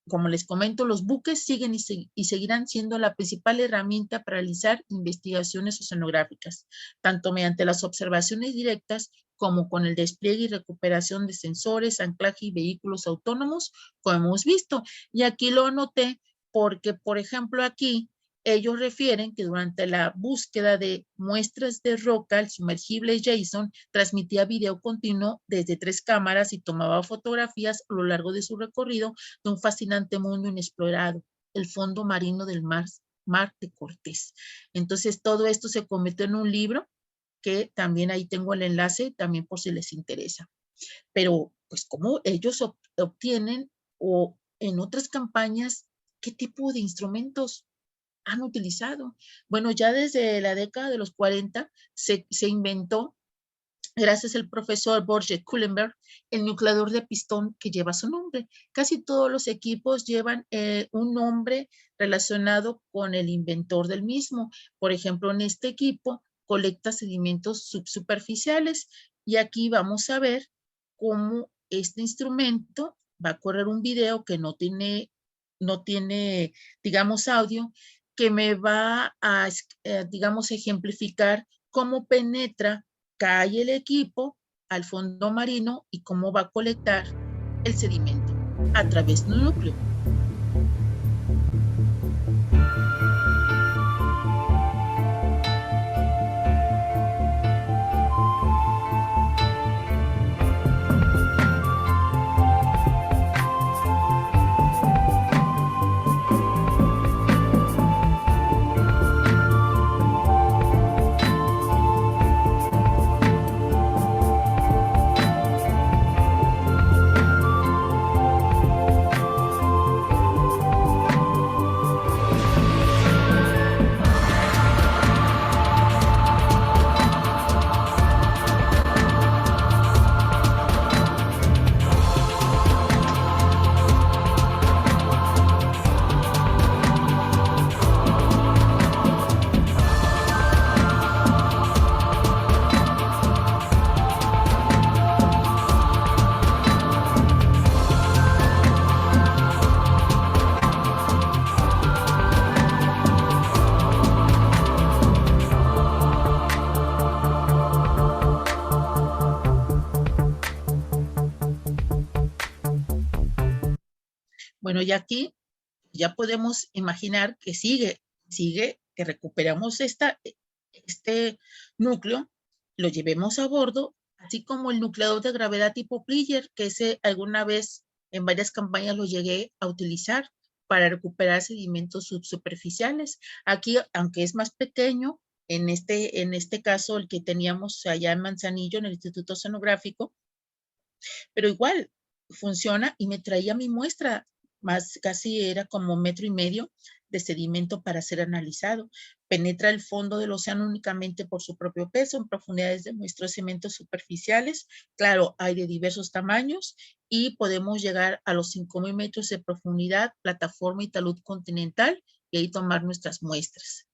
como les comento, los buques siguen y seguirán siendo la principal herramienta para realizar investigaciones oceanográficas, tanto mediante las observaciones directas como con el despliegue y recuperación de sensores, anclaje y vehículos autónomos, como hemos visto. Y aquí lo anoté porque, por ejemplo, aquí ellos refieren que durante la búsqueda de muestras de roca, el sumergible Jason transmitía video continuo desde 3 cámaras y tomaba fotografías a lo largo de su recorrido de un fascinante mundo inexplorado, el fondo marino del mar de Cortés. Entonces, todo esto se convirtió en un libro que también ahí tengo el enlace, también por si les interesa. Pero, pues, ¿cómo ellos obtienen o en otras campañas, qué tipo de instrumentos han utilizado? Bueno, ya desde la década de los 40 se inventó, gracias al profesor Borge Kulenberg, el nucleador de pistón que lleva su nombre. Casi todos los equipos llevan un nombre relacionado con el inventor del mismo. Por ejemplo, en este equipo colecta sedimentos subsuperficiales, y aquí vamos a ver cómo este instrumento va a correr un video que no tiene, digamos, audio, que me va a, digamos, ejemplificar cómo penetra, cae el equipo al fondo marino y cómo va a colectar el sedimento a través de un núcleo. Bueno, y aquí ya podemos imaginar que sigue, que recuperamos este núcleo, lo llevemos a bordo, así como el nucleador de gravedad tipo Plieger, que ese alguna vez en varias campañas lo llegué a utilizar para recuperar sedimentos subsuperficiales. Aquí, aunque es más pequeño, en este caso, el que teníamos allá en Manzanillo, en el Instituto Oceanográfico, pero igual funciona y me traía mi muestra, más casi era como 1,5 metros de sedimento para ser analizado. Penetra el fondo del océano únicamente por su propio peso en profundidades de nuestros cimientos superficiales. Claro, hay de diversos tamaños y podemos llegar a los 5,000 metros de profundidad, plataforma y talud continental, y ahí tomar nuestras muestras.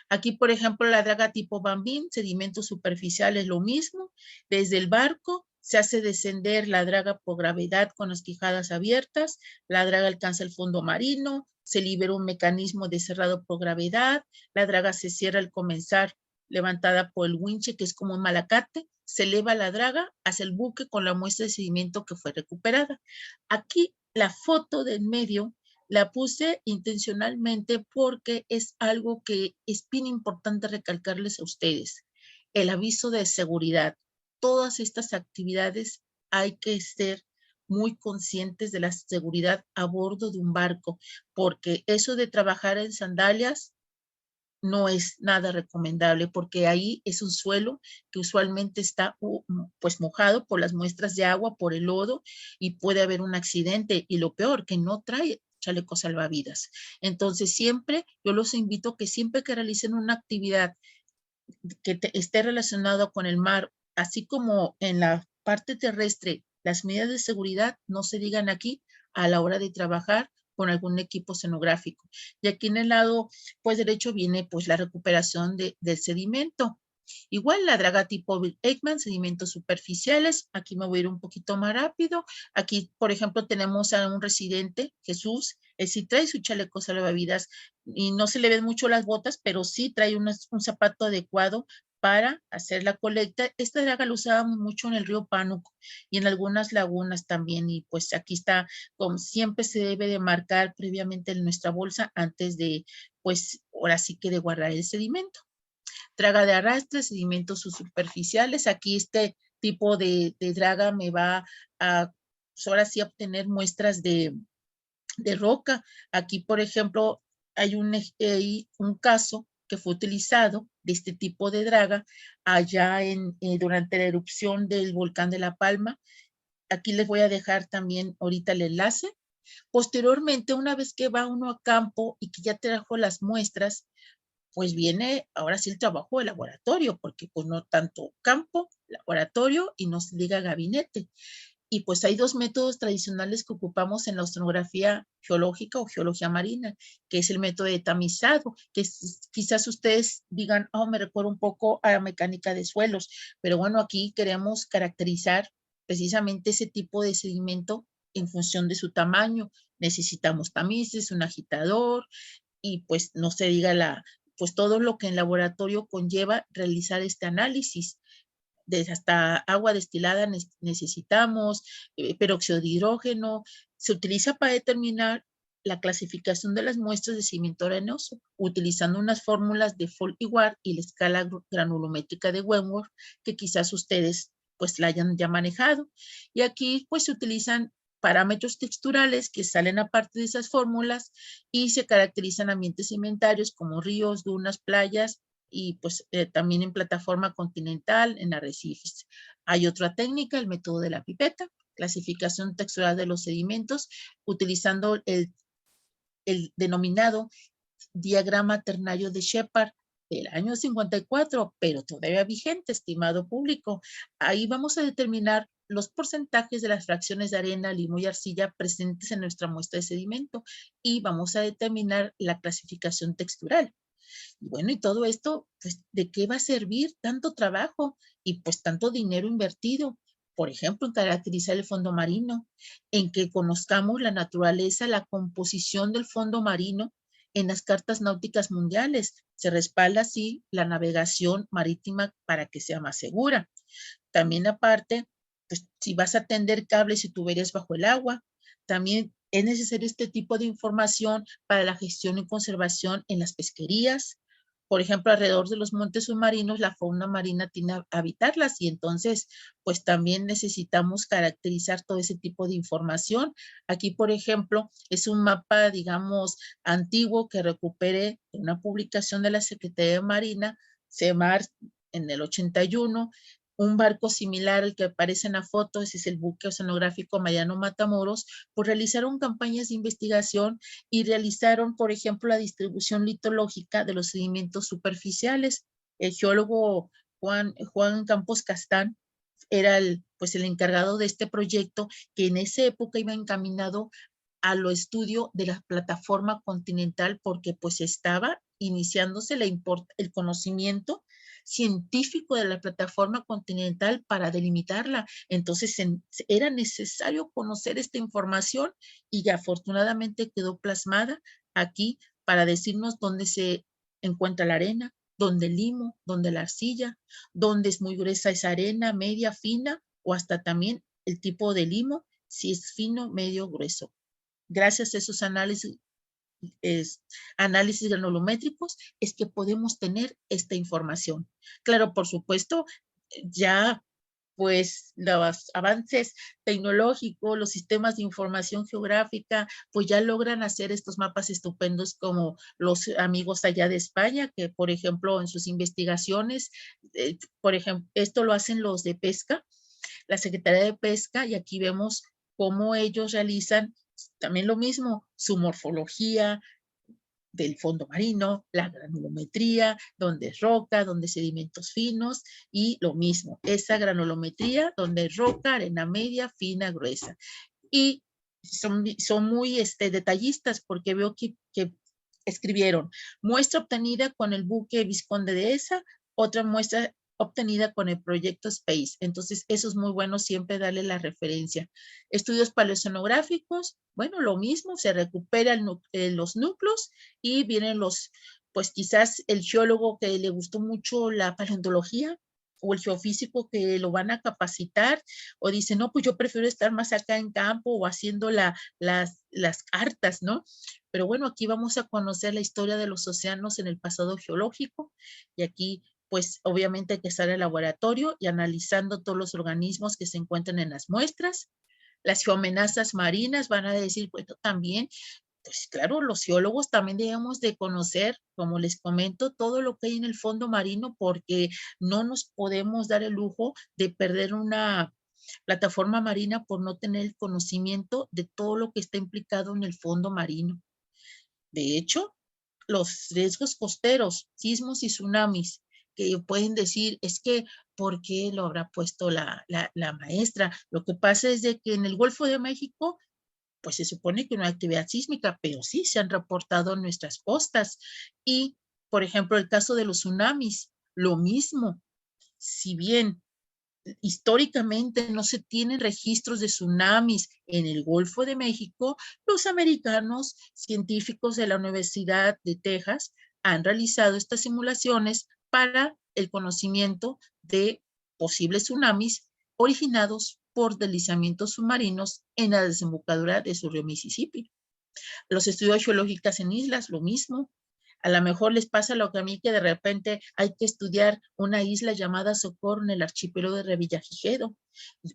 Aquí, por ejemplo, la draga tipo Bambín, sedimentos superficiales, lo mismo. Desde el barco se hace descender la draga por gravedad con las quijadas abiertas, la draga alcanza el fondo marino, se libera un mecanismo de cerrado por gravedad, la draga se cierra al comenzar, levantada por el winche, que es como un malacate, se eleva la draga hacia el buque con la muestra de sedimento que fue recuperada. Aquí la foto del medio la puse intencionalmente porque es algo que es bien importante recalcarles a ustedes. El aviso de seguridad. Todas estas actividades hay que ser muy conscientes de la seguridad a bordo de un barco, porque eso de trabajar en sandalias no es nada recomendable, porque ahí es un suelo que usualmente está pues mojado por las muestras de agua, por el lodo, y puede haber un accidente, y lo peor, que no trae chalecos salvavidas. Entonces siempre, yo los invito a que siempre que realicen una actividad que esté relacionada con el mar, así como en la parte terrestre, las medidas de seguridad no se digan aquí a la hora de trabajar con algún equipo oceanográfico. Y aquí en el lado, pues derecho viene pues la recuperación del sedimento. Igual la draga tipo Bill Aikman, sedimentos superficiales. Aquí me voy a ir un poquito más rápido. Aquí, por ejemplo, tenemos a un residente, Jesús. Él sí trae su chaleco salvavidas y no se le ven mucho las botas, pero sí trae un zapato adecuado para hacer la colecta. Esta draga la usábamos mucho en el río Pánuco y en algunas lagunas también. Y pues aquí está, como siempre se debe de marcar previamente en nuestra bolsa antes de, pues ahora sí que de guardar el sedimento. Draga de arrastre, sedimentos superficiales. Aquí este tipo de draga me va a, pues ahora sí, obtener muestras de roca. Aquí, por ejemplo, hay un caso que fue utilizado de este tipo de draga allá durante la erupción del volcán de La Palma. Aquí les voy a dejar también ahorita el enlace. Posteriormente, una vez que va uno a campo y que ya trajo las muestras, pues viene ahora sí el trabajo de laboratorio, porque pues no tanto campo, laboratorio y no se diga gabinete. Y pues hay dos métodos tradicionales que ocupamos en la oceanografía geológica o geología marina, que es el método de tamizado, que quizás ustedes digan, oh, me recuerda un poco a la mecánica de suelos, pero bueno, aquí queremos caracterizar precisamente ese tipo de sedimento en función de su tamaño. Necesitamos tamices, un agitador y pues no se diga pues todo lo que en laboratorio conlleva realizar este análisis hasta agua destilada necesitamos, peróxido de hidrógeno. Se utiliza para determinar la clasificación de las muestras de cimiento arenoso, utilizando unas fórmulas de Folk y Ward y la escala granulométrica de Wentworth, que quizás ustedes pues la hayan ya manejado. Y aquí pues se utilizan parámetros texturales que salen aparte de esas fórmulas y se caracterizan ambientes cimentarios como ríos, dunas, playas, y pues también en plataforma continental, en arrecifes. Hay otra técnica, el método de la pipeta, clasificación textural de los sedimentos, utilizando el denominado diagrama ternario de Shepard del año 54, pero todavía vigente, estimado público. Ahí vamos a determinar los porcentajes de las fracciones de arena, limo y arcilla presentes en nuestra muestra de sedimento y vamos a determinar la clasificación textural. Bueno, y todo esto, pues, ¿de qué va a servir tanto trabajo y pues tanto dinero invertido? Por ejemplo, en caracterizar el fondo marino, en que conozcamos la naturaleza, la composición del fondo marino en las cartas náuticas mundiales. Se respalda así la navegación marítima para que sea más segura. También aparte, pues si vas a tender cables y tuberías bajo el agua, también es necesario este tipo de información para la gestión y conservación en las pesquerías. Por ejemplo, alrededor de los montes submarinos, la fauna marina tiene a habitarlas y entonces, pues también necesitamos caracterizar todo ese tipo de información. Aquí, por ejemplo, es un mapa, digamos, antiguo que recuperé de una publicación de la Secretaría de Marina, CEMAR, en el 81, un barco similar al que aparece en la foto, ese es el buque oceanográfico Mariano Matamoros, pues realizaron campañas de investigación y realizaron, por ejemplo, la distribución litológica de los sedimentos superficiales. El geólogo Juan Campos Castán era pues el encargado de este proyecto que en esa época iba encaminado a lo estudio de la plataforma continental porque pues estaba iniciándose el conocimiento científico de la plataforma continental para delimitarla. Entonces era necesario conocer esta información y afortunadamente quedó plasmada aquí para decirnos dónde se encuentra la arena, dónde el limo, dónde la arcilla, dónde es muy gruesa esa arena, media, fina, o hasta también el tipo de limo, si es fino, medio, grueso. Gracias a esos análisis granulométricos es que podemos tener esta información. Claro, por supuesto, ya pues los avances tecnológicos, los sistemas de información geográfica, pues ya logran hacer estos mapas estupendos como los amigos allá de España, que por ejemplo en sus investigaciones, por ejemplo, esto lo hacen los de pesca, la Secretaría de Pesca, y aquí vemos cómo ellos realizan también lo mismo, su morfología del fondo marino, la granulometría, donde es roca, donde sedimentos finos, y lo mismo, esa granulometría donde es roca, arena media, fina, gruesa. Y son muy detallistas porque veo que escribieron muestra obtenida con el buque Vizconde de Esa, otra muestra obtenida con el proyecto Space. Entonces, eso es muy bueno siempre darle la referencia. Estudios paleoceanográficos, bueno, lo mismo, se recuperan los núcleos y vienen pues quizás el geólogo que le gustó mucho la paleontología o el geofísico que lo van a capacitar o dice, no, pues yo prefiero estar más acá en campo o haciendo las cartas, ¿no? Pero bueno, aquí vamos a conocer la historia de los océanos en el pasado geológico y aquí pues obviamente hay que estar en el laboratorio y analizando todos los organismos que se encuentran en las muestras. Las geoamenazas marinas van a decir, bueno, también, pues claro, los geólogos también debemos de conocer, como les comento, todo lo que hay en el fondo marino porque no nos podemos dar el lujo de perder una plataforma marina por no tener el conocimiento de todo lo que está implicado en el fondo marino. De hecho, los riesgos costeros, sismos y tsunamis, que pueden decir, es que, ¿por qué lo habrá puesto la maestra? Lo que pasa es de que en el Golfo de México, pues se supone que no hay actividad sísmica, pero sí se han reportado en nuestras costas. Y, por ejemplo, el caso de los tsunamis, lo mismo. Si bien históricamente no se tienen registros de tsunamis en el Golfo de México, los americanos científicos de la Universidad de Texas han realizado estas simulaciones para el conocimiento de posibles tsunamis originados por deslizamientos submarinos en la desembocadura de su río Mississippi. Los estudios geológicos en islas, lo mismo. A lo mejor les pasa lo que a mí, que de repente hay que estudiar una isla llamada Socorro en el archipiélago de Revillagigedo.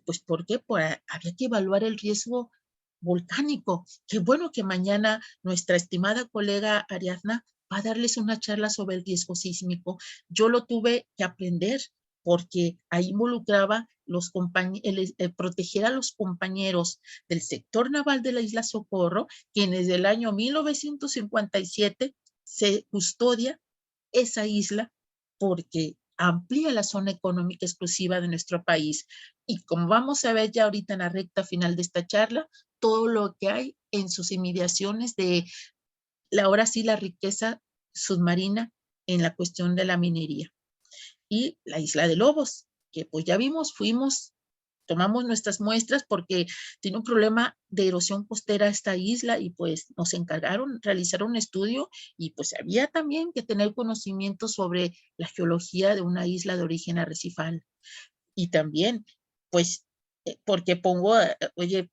Pues, ¿por qué? Pues había que evaluar el riesgo volcánico. Qué bueno que mañana nuestra estimada colega Ariadna va a darles una charla sobre el riesgo sísmico. Yo lo tuve que aprender porque ahí involucraba el proteger a los compañeros del sector naval de la isla Socorro, quienes desde el año 1957 se custodia esa isla porque amplía la zona económica exclusiva de nuestro país. Y como vamos a ver ya ahorita en la recta final de esta charla, todo lo que hay en sus inmediaciones de ahora sí la riqueza submarina en la cuestión de la minería. Y la isla de Lobos, que pues ya vimos, tomamos nuestras muestras porque tiene un problema de erosión costera esta isla y pues nos encargaron realizar un estudio y pues había también que tener conocimiento sobre la geología de una isla de origen arrecifal. Y también, pues, porque pongo, oye,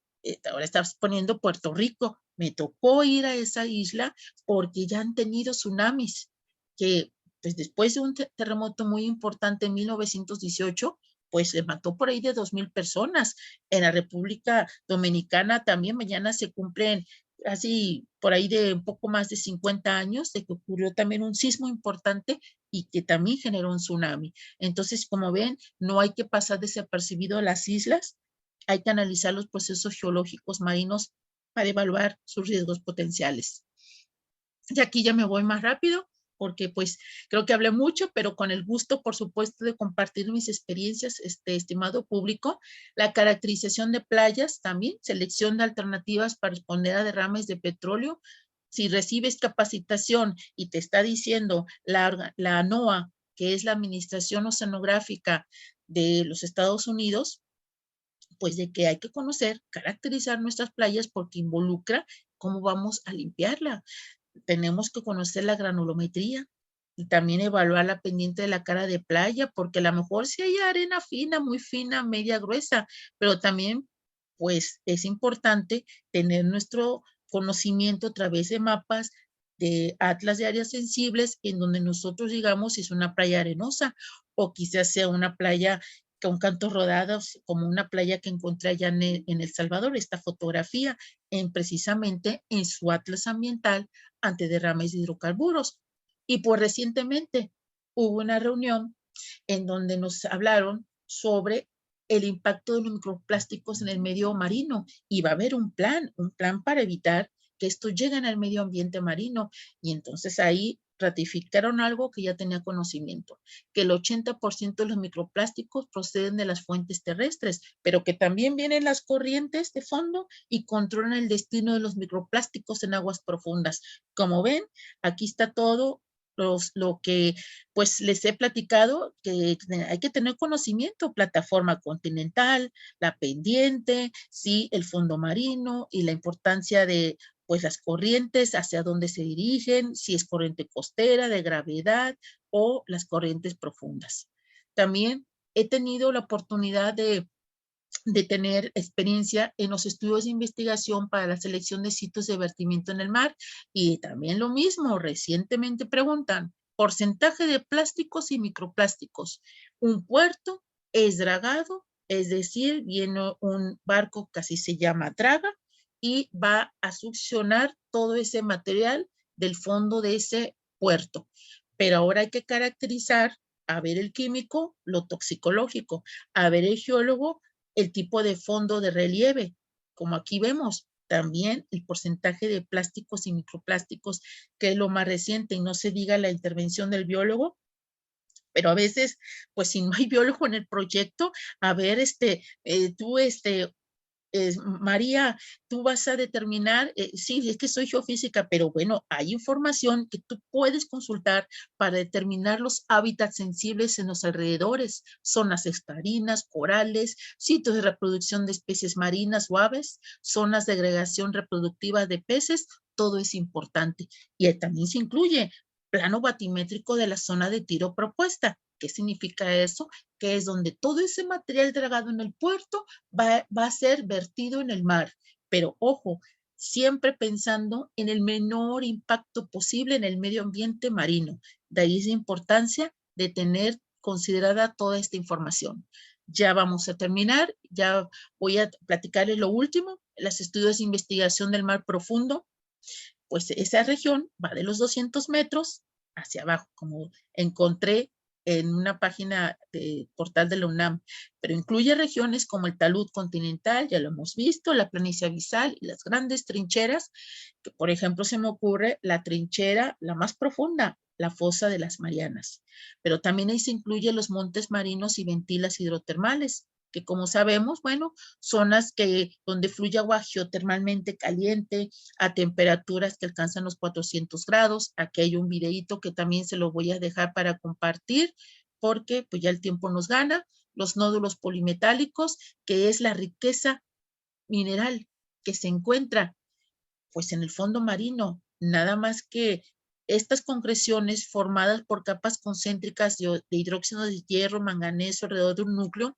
ahora estás poniendo Puerto Rico, me tocó ir a esa isla porque ya han tenido tsunamis, que pues después de un terremoto muy importante en 1918, pues le mató por ahí de 2,000 personas. En la República Dominicana también mañana se cumplen casi por ahí de un poco más de 50 años de que ocurrió también un sismo importante y que también generó un tsunami. Entonces, como ven, no hay que pasar desapercibido las islas, hay que analizar los procesos geológicos marinos para evaluar sus riesgos potenciales. Y aquí ya me voy más rápido porque pues creo que hablé mucho, pero con el gusto, por supuesto, de compartir mis experiencias, estimado público. La caracterización de playas también, selección de alternativas para responder a derrames de petróleo. Si recibes capacitación y te está diciendo la NOAA que es la Administración Oceanográfica de los Estados Unidos, pues de que hay que conocer, caracterizar nuestras playas porque involucra cómo vamos a limpiarla. Tenemos que conocer la granulometría y también evaluar la pendiente de la cara de playa, porque a lo mejor sí hay arena fina, muy fina, media gruesa, pero también pues es importante tener nuestro conocimiento a través de mapas de atlas de áreas sensibles en donde nosotros digamos si es una playa arenosa o quizás sea una playa con cantos rodados, como una playa que encontré allá en El Salvador, esta fotografía precisamente en su atlas ambiental ante derrames de hidrocarburos. Y pues recientemente hubo una reunión en donde nos hablaron sobre el impacto de los microplásticos en el medio marino y va a haber un plan para evitar que esto llegue al medio ambiente marino. Y entonces ahí ratificaron algo que ya tenía conocimiento, que el 80% de los microplásticos proceden de las fuentes terrestres, pero que también vienen las corrientes de fondo y controlan el destino de los microplásticos en aguas profundas. Como ven, aquí está todo lo que pues les he platicado, que hay que tener conocimiento, plataforma continental, la pendiente, sí, el fondo marino y la importancia de pues las corrientes, hacia dónde se dirigen, si es corriente costera, de gravedad o las corrientes profundas. También he tenido la oportunidad de tener experiencia en los estudios de investigación para la selección de sitios de vertimiento en el mar y también lo mismo, recientemente preguntan, porcentaje de plásticos y microplásticos. Un puerto es dragado, es decir, viene un barco que así se llama draga y va a succionar todo ese material del fondo de ese puerto. Pero ahora hay que caracterizar, a ver el químico, lo toxicológico, a ver el geólogo, el tipo de fondo de relieve, como aquí vemos, también el porcentaje de plásticos y microplásticos, que es lo más reciente, y no se diga la intervención del biólogo, pero a veces, pues si no hay biólogo en el proyecto, a ver, María, tú vas a determinar, sí, es que soy geofísica, pero bueno, hay información que tú puedes consultar para determinar los hábitats sensibles en los alrededores, zonas estarinas, corales, sitios de reproducción de especies marinas o aves, zonas de agregación reproductiva de peces, todo es importante. Y también se incluye plano batimétrico de la zona de tiro propuesta. ¿Qué significa eso? Que es donde todo ese material dragado en el puerto va a ser vertido en el mar. Pero ojo, siempre pensando en el menor impacto posible en el medio ambiente marino. De ahí la importancia de tener considerada toda esta información. Ya vamos a terminar, ya voy a platicarles lo último, los estudios de investigación del mar profundo. Pues esa región va de los 200 metros hacia abajo, como encontré en una página de portal de la UNAM, pero incluye regiones como el talud continental, ya lo hemos visto, la planicie abisal y las grandes trincheras, que por ejemplo se me ocurre la trinchera, la más profunda, la fosa de las Marianas, pero también ahí se incluyen los montes marinos y ventilas hidrotermales, que como sabemos, bueno, zonas donde fluye agua geotermalmente caliente a temperaturas que alcanzan los 400 grados. Aquí hay un videíto que también se lo voy a dejar para compartir porque pues ya el tiempo nos gana. Los nódulos polimetálicos, que es la riqueza mineral que se encuentra pues en el fondo marino, nada más que estas concreciones formadas por capas concéntricas de hidróxido de hierro, manganeso alrededor de un núcleo,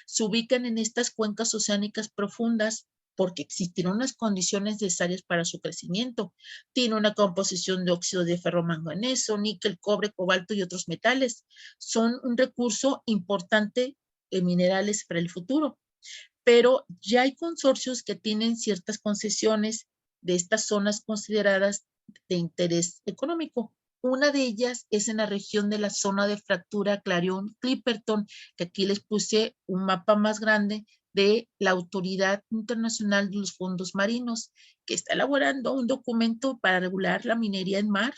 se ubican en estas cuencas oceánicas profundas porque existieron las condiciones necesarias para su crecimiento. Tiene una composición de óxido de ferro manganeso, níquel, cobre, cobalto y otros metales. Son un recurso importante de minerales para el futuro. Pero ya hay consorcios que tienen ciertas concesiones de estas zonas consideradas de interés económico. Una de ellas es en la región de la zona de fractura Clarion-Clipperton, que aquí les puse un mapa más grande de la Autoridad Internacional de los Fondos Marinos, que está elaborando un documento para regular la minería en mar,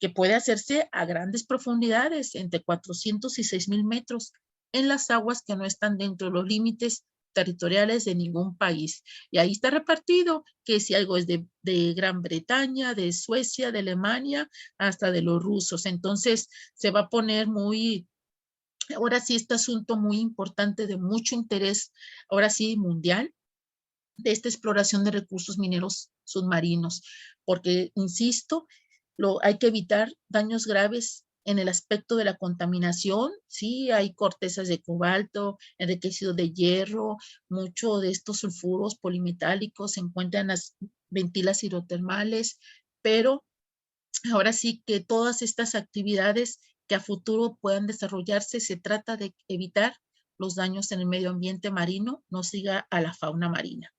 que puede hacerse a grandes profundidades, entre 400 y 6,000 metros, en las aguas que no están dentro de los límites territoriales de ningún país. Y ahí está repartido que si algo es de Gran Bretaña, de Suecia, de Alemania, hasta de los rusos. Entonces se va a poner muy, ahora sí, este asunto muy importante, de mucho interés, ahora sí, mundial, de esta exploración de recursos mineros submarinos, porque, insisto, hay que evitar daños graves en el aspecto de la contaminación. Sí, hay cortezas de cobalto, enriquecido de hierro, mucho de estos sulfuros polimetálicos se encuentran en las ventilas hidrotermales, pero ahora sí que todas estas actividades que a futuro puedan desarrollarse, se trata de evitar los daños en el medio ambiente marino, no siga a la fauna marina.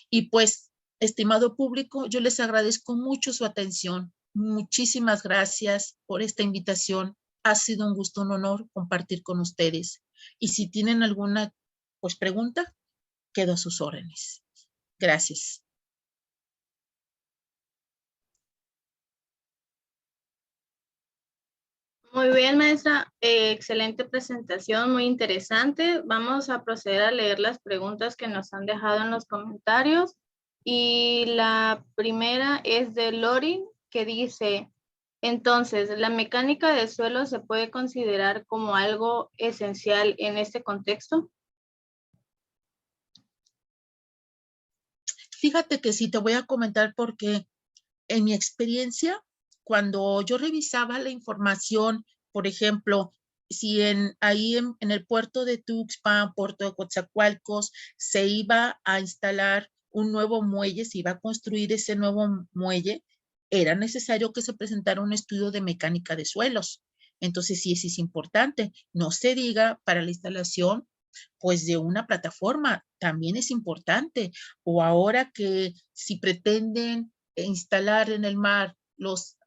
Y pues, estimado público, yo les agradezco mucho su atención. Muchísimas gracias por esta invitación. Ha sido un gusto, un honor compartir con ustedes. Y si tienen alguna, pues, pregunta, quedo a sus órdenes. Gracias. Muy bien, maestra. Excelente presentación, muy interesante. Vamos a proceder a leer las preguntas que nos han dejado en los comentarios. Y la primera es de Lori, que dice, entonces, ¿la mecánica de suelo se puede considerar como algo esencial en este contexto? Fíjate que sí, te voy a comentar porque en mi experiencia, cuando yo revisaba la información, por ejemplo, si ahí en el puerto de Tuxpan, puerto de Coatzacoalcos, se iba a instalar un nuevo muelle, se iba a construir ese nuevo muelle, era necesario que se presentara un estudio de mecánica de suelos. Entonces, sí, es importante. No se diga para la instalación, pues, de una plataforma, también es importante. O ahora que si pretenden instalar en el mar los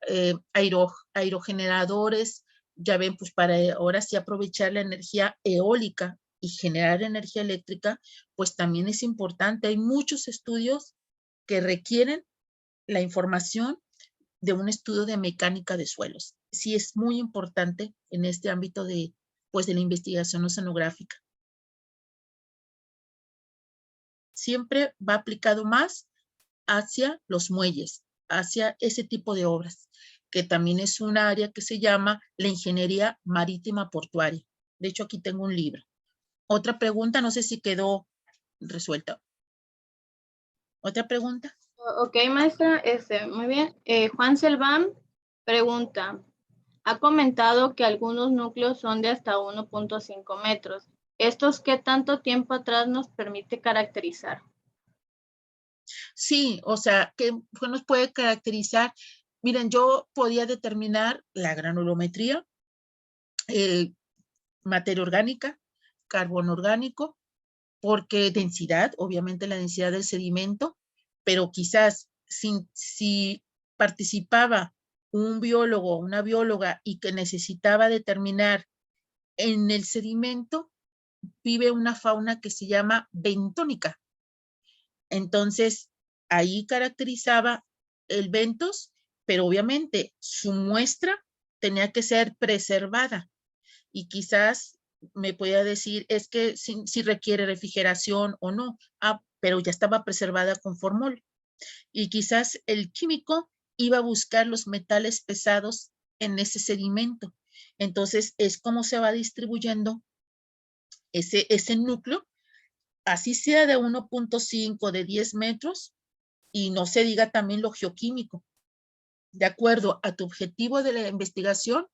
aerogeneradores, ya ven, pues para ahora sí aprovechar la energía eólica y generar energía eléctrica, pues también es importante. Hay muchos estudios que requieren la información de un estudio de mecánica de suelos. Sí, es muy importante en este ámbito de, pues, de la investigación oceanográfica. Siempre va aplicado más hacia los muelles, hacia ese tipo de obras, que también es un área que se llama la ingeniería marítima portuaria. De hecho, aquí tengo un libro. Otra pregunta, no sé si quedó resuelta. ¿Otra pregunta? Ok, maestra, muy bien. Juan Selván pregunta, ha comentado que algunos núcleos son de hasta 1.5 metros. ¿Estos qué tanto tiempo atrás nos permite caracterizar? Sí, o sea, ¿qué nos puede caracterizar? Miren, yo podía determinar la granulometría, materia orgánica, carbono orgánico, porque densidad, obviamente la densidad del sedimento, pero quizás si participaba un biólogo o una bióloga y que necesitaba determinar en el sedimento, vive una fauna que se llama bentónica. Entonces, ahí caracterizaba el bentos, pero obviamente su muestra tenía que ser preservada y quizás me podía decir, es que si requiere refrigeración o no, pero ya estaba preservada con formol. Y quizás el químico iba a buscar los metales pesados en ese sedimento. Entonces, es como se va distribuyendo ese núcleo, así sea de 1.5, de 10 metros, y no se diga también lo geoquímico. De acuerdo a tu objetivo de la investigación,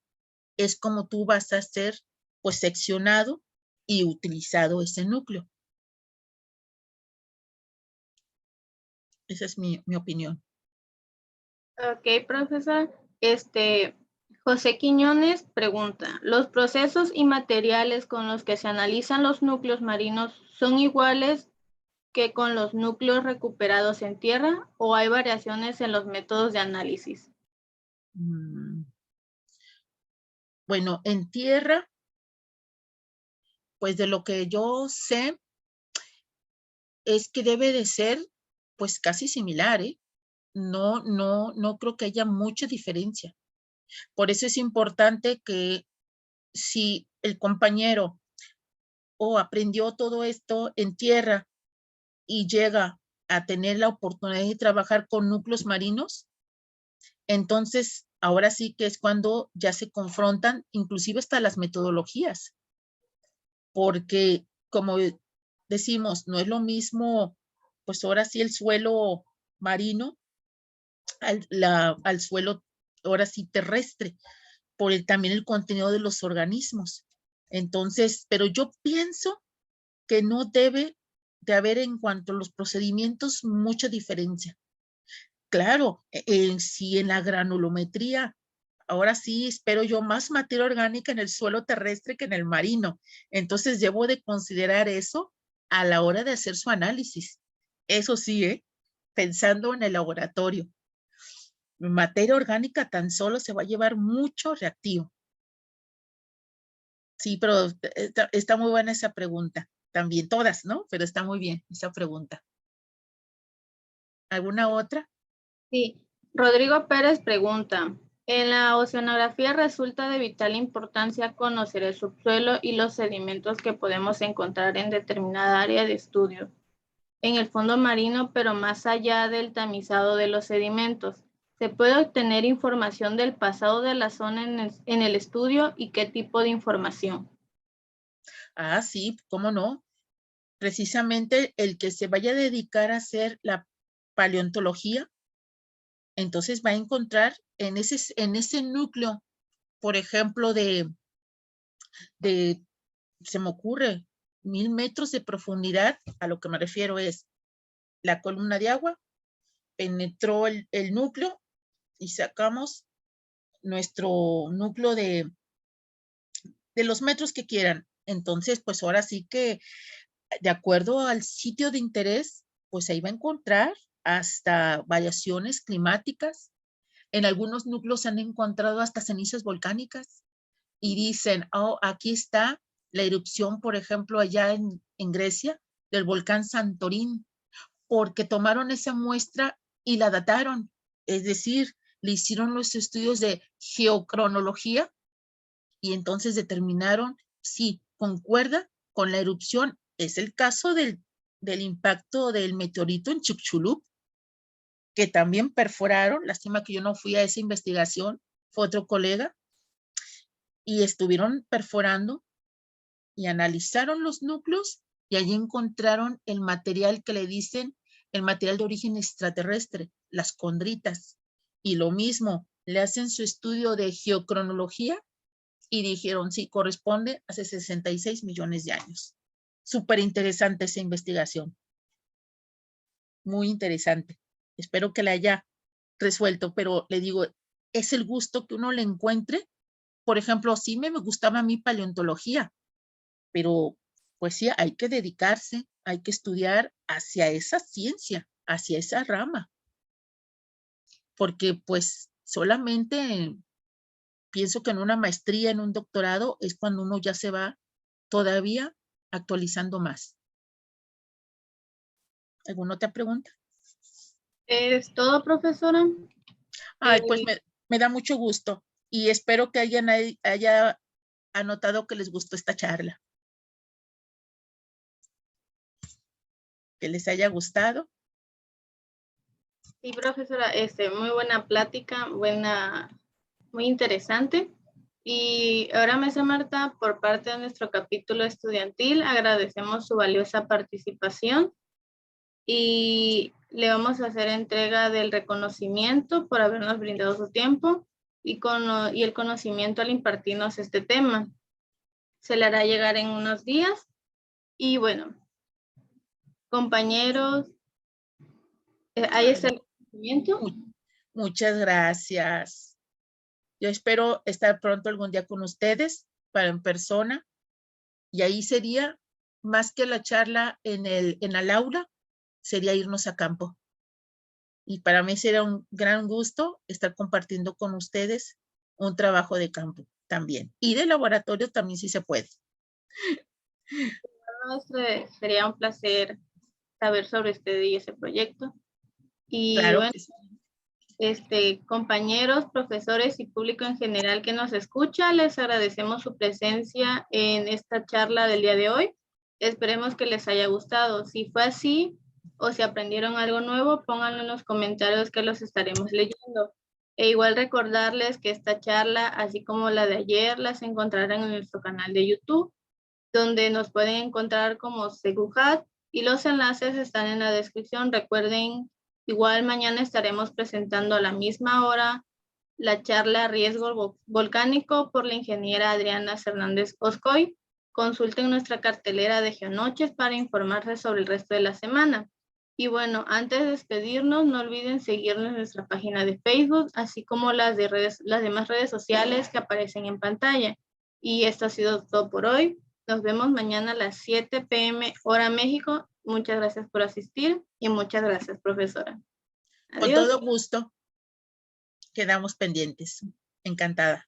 es como tú vas a ser, pues, seccionado y utilizado ese núcleo. Esa es mi opinión. Ok, profesor. José Quiñones pregunta, ¿los procesos y materiales con los que se analizan los núcleos marinos son iguales que con los núcleos recuperados en tierra o hay variaciones en los métodos de análisis? Bueno, en tierra, pues de lo que yo sé, es que debe de ser, pues, casi similar, ¿eh? No creo que haya mucha diferencia. Por eso es importante que si el compañero o aprendió todo esto en tierra y llega a tener la oportunidad de trabajar con núcleos marinos, entonces ahora sí que es cuando ya se confrontan inclusive hasta las metodologías, porque como decimos, no es lo mismo, pues ahora sí el suelo marino al suelo ahora sí terrestre, por también el contenido de los organismos. Entonces, pero yo pienso que no debe de haber en cuanto a los procedimientos mucha diferencia. Claro, si en la granulometría, ahora sí espero yo más materia orgánica en el suelo terrestre que en el marino. Entonces debo de considerar eso a la hora de hacer su análisis. Eso sí, pensando en el laboratorio. Materia orgánica tan solo se va a llevar mucho reactivo. Sí, pero está muy buena esa pregunta. También todas, ¿no? Pero está muy bien esa pregunta. ¿Alguna otra? Sí, Rodrigo Pérez pregunta, en la oceanografía resulta de vital importancia conocer el subsuelo y los sedimentos que podemos encontrar en determinada área de estudio, en el fondo marino, pero más allá del tamizado de los sedimentos. ¿Se puede obtener información del pasado de la zona en el estudio y qué tipo de información? Ah, sí, ¿cómo no? Precisamente el que se vaya a dedicar a hacer la paleontología, entonces va a encontrar en ese núcleo, por ejemplo, se me ocurre, 1000 metros de profundidad, a lo que me refiero es la columna de agua, penetró el núcleo y sacamos nuestro núcleo de los metros que quieran. Entonces, pues ahora sí que de acuerdo al sitio de interés, pues ahí va a encontrar hasta variaciones climáticas. En algunos núcleos se han encontrado hasta cenizas volcánicas y dicen, oh, aquí está la erupción, por ejemplo, allá en Grecia, del volcán Santorín, porque tomaron esa muestra y la dataron. Es decir, le hicieron los estudios de geocronología y entonces determinaron si concuerda con la erupción. Es el caso del impacto del meteorito en Chicxulub, que también perforaron. Lástima que yo no fui a esa investigación, fue otro colega, y estuvieron perforando y analizaron los núcleos y allí encontraron el material que le dicen el material de origen extraterrestre, las condritas. Y lo mismo, le hacen su estudio de geocronología y dijeron, sí, corresponde hace 66 millones de años. Súper interesante esa investigación. Muy interesante. Espero que la haya resuelto, pero le digo, es el gusto que uno le encuentre. Por ejemplo, sí me gustaba a mí paleontología, pero pues sí, hay que dedicarse, hay que estudiar hacia esa ciencia, hacia esa rama, porque pues solamente pienso que en una maestría, en un doctorado, es cuando uno ya se va todavía actualizando más. ¿Alguna otra pregunta? ¿Es todo, profesora? Ay, pues me da mucho gusto y espero que haya anotado que les gustó esta charla, que les haya gustado. Sí, profesora, muy buena plática, muy interesante. Y ahora, Mesa Marta, por parte de nuestro capítulo estudiantil, agradecemos su valiosa participación y le vamos a hacer entrega del reconocimiento por habernos brindado su tiempo y el conocimiento al impartirnos este tema. Se le hará llegar en unos días. Y bueno, compañeros, ahí está el conocimiento. Muchas gracias. Yo espero estar pronto algún día con ustedes para en persona y ahí sería más que la charla en el aula, sería irnos a campo. Y para mí será un gran gusto estar compartiendo con ustedes un trabajo de campo también. Y de laboratorio también si se puede. Sería un placer saber sobre usted y ese proyecto. Y Claro bueno, que sí. Compañeros, profesores y público en general que nos escucha, les agradecemos su presencia en esta charla del día de hoy. Esperemos que les haya gustado. Si fue así o si aprendieron algo nuevo, pónganlo en los comentarios que los estaremos leyendo. E igual recordarles que esta charla, así como la de ayer, las encontrarán en nuestro canal de YouTube, donde nos pueden encontrar como Seguhat y los enlaces están en la descripción. Recuerden, igual mañana estaremos presentando a la misma hora la charla Riesgo Volcánico por la ingeniera Adriana Hernández Oscoy. Consulten nuestra cartelera de Geonoches para informarse sobre el resto de la semana. Y bueno, antes de despedirnos, no olviden seguirnos en nuestra página de Facebook, así como las demás redes sociales que aparecen en pantalla. Y esto ha sido todo por hoy. Nos vemos mañana a las 7 p.m. hora México. Muchas gracias por asistir y muchas gracias, profesora. Con todo gusto. Quedamos pendientes. Encantada.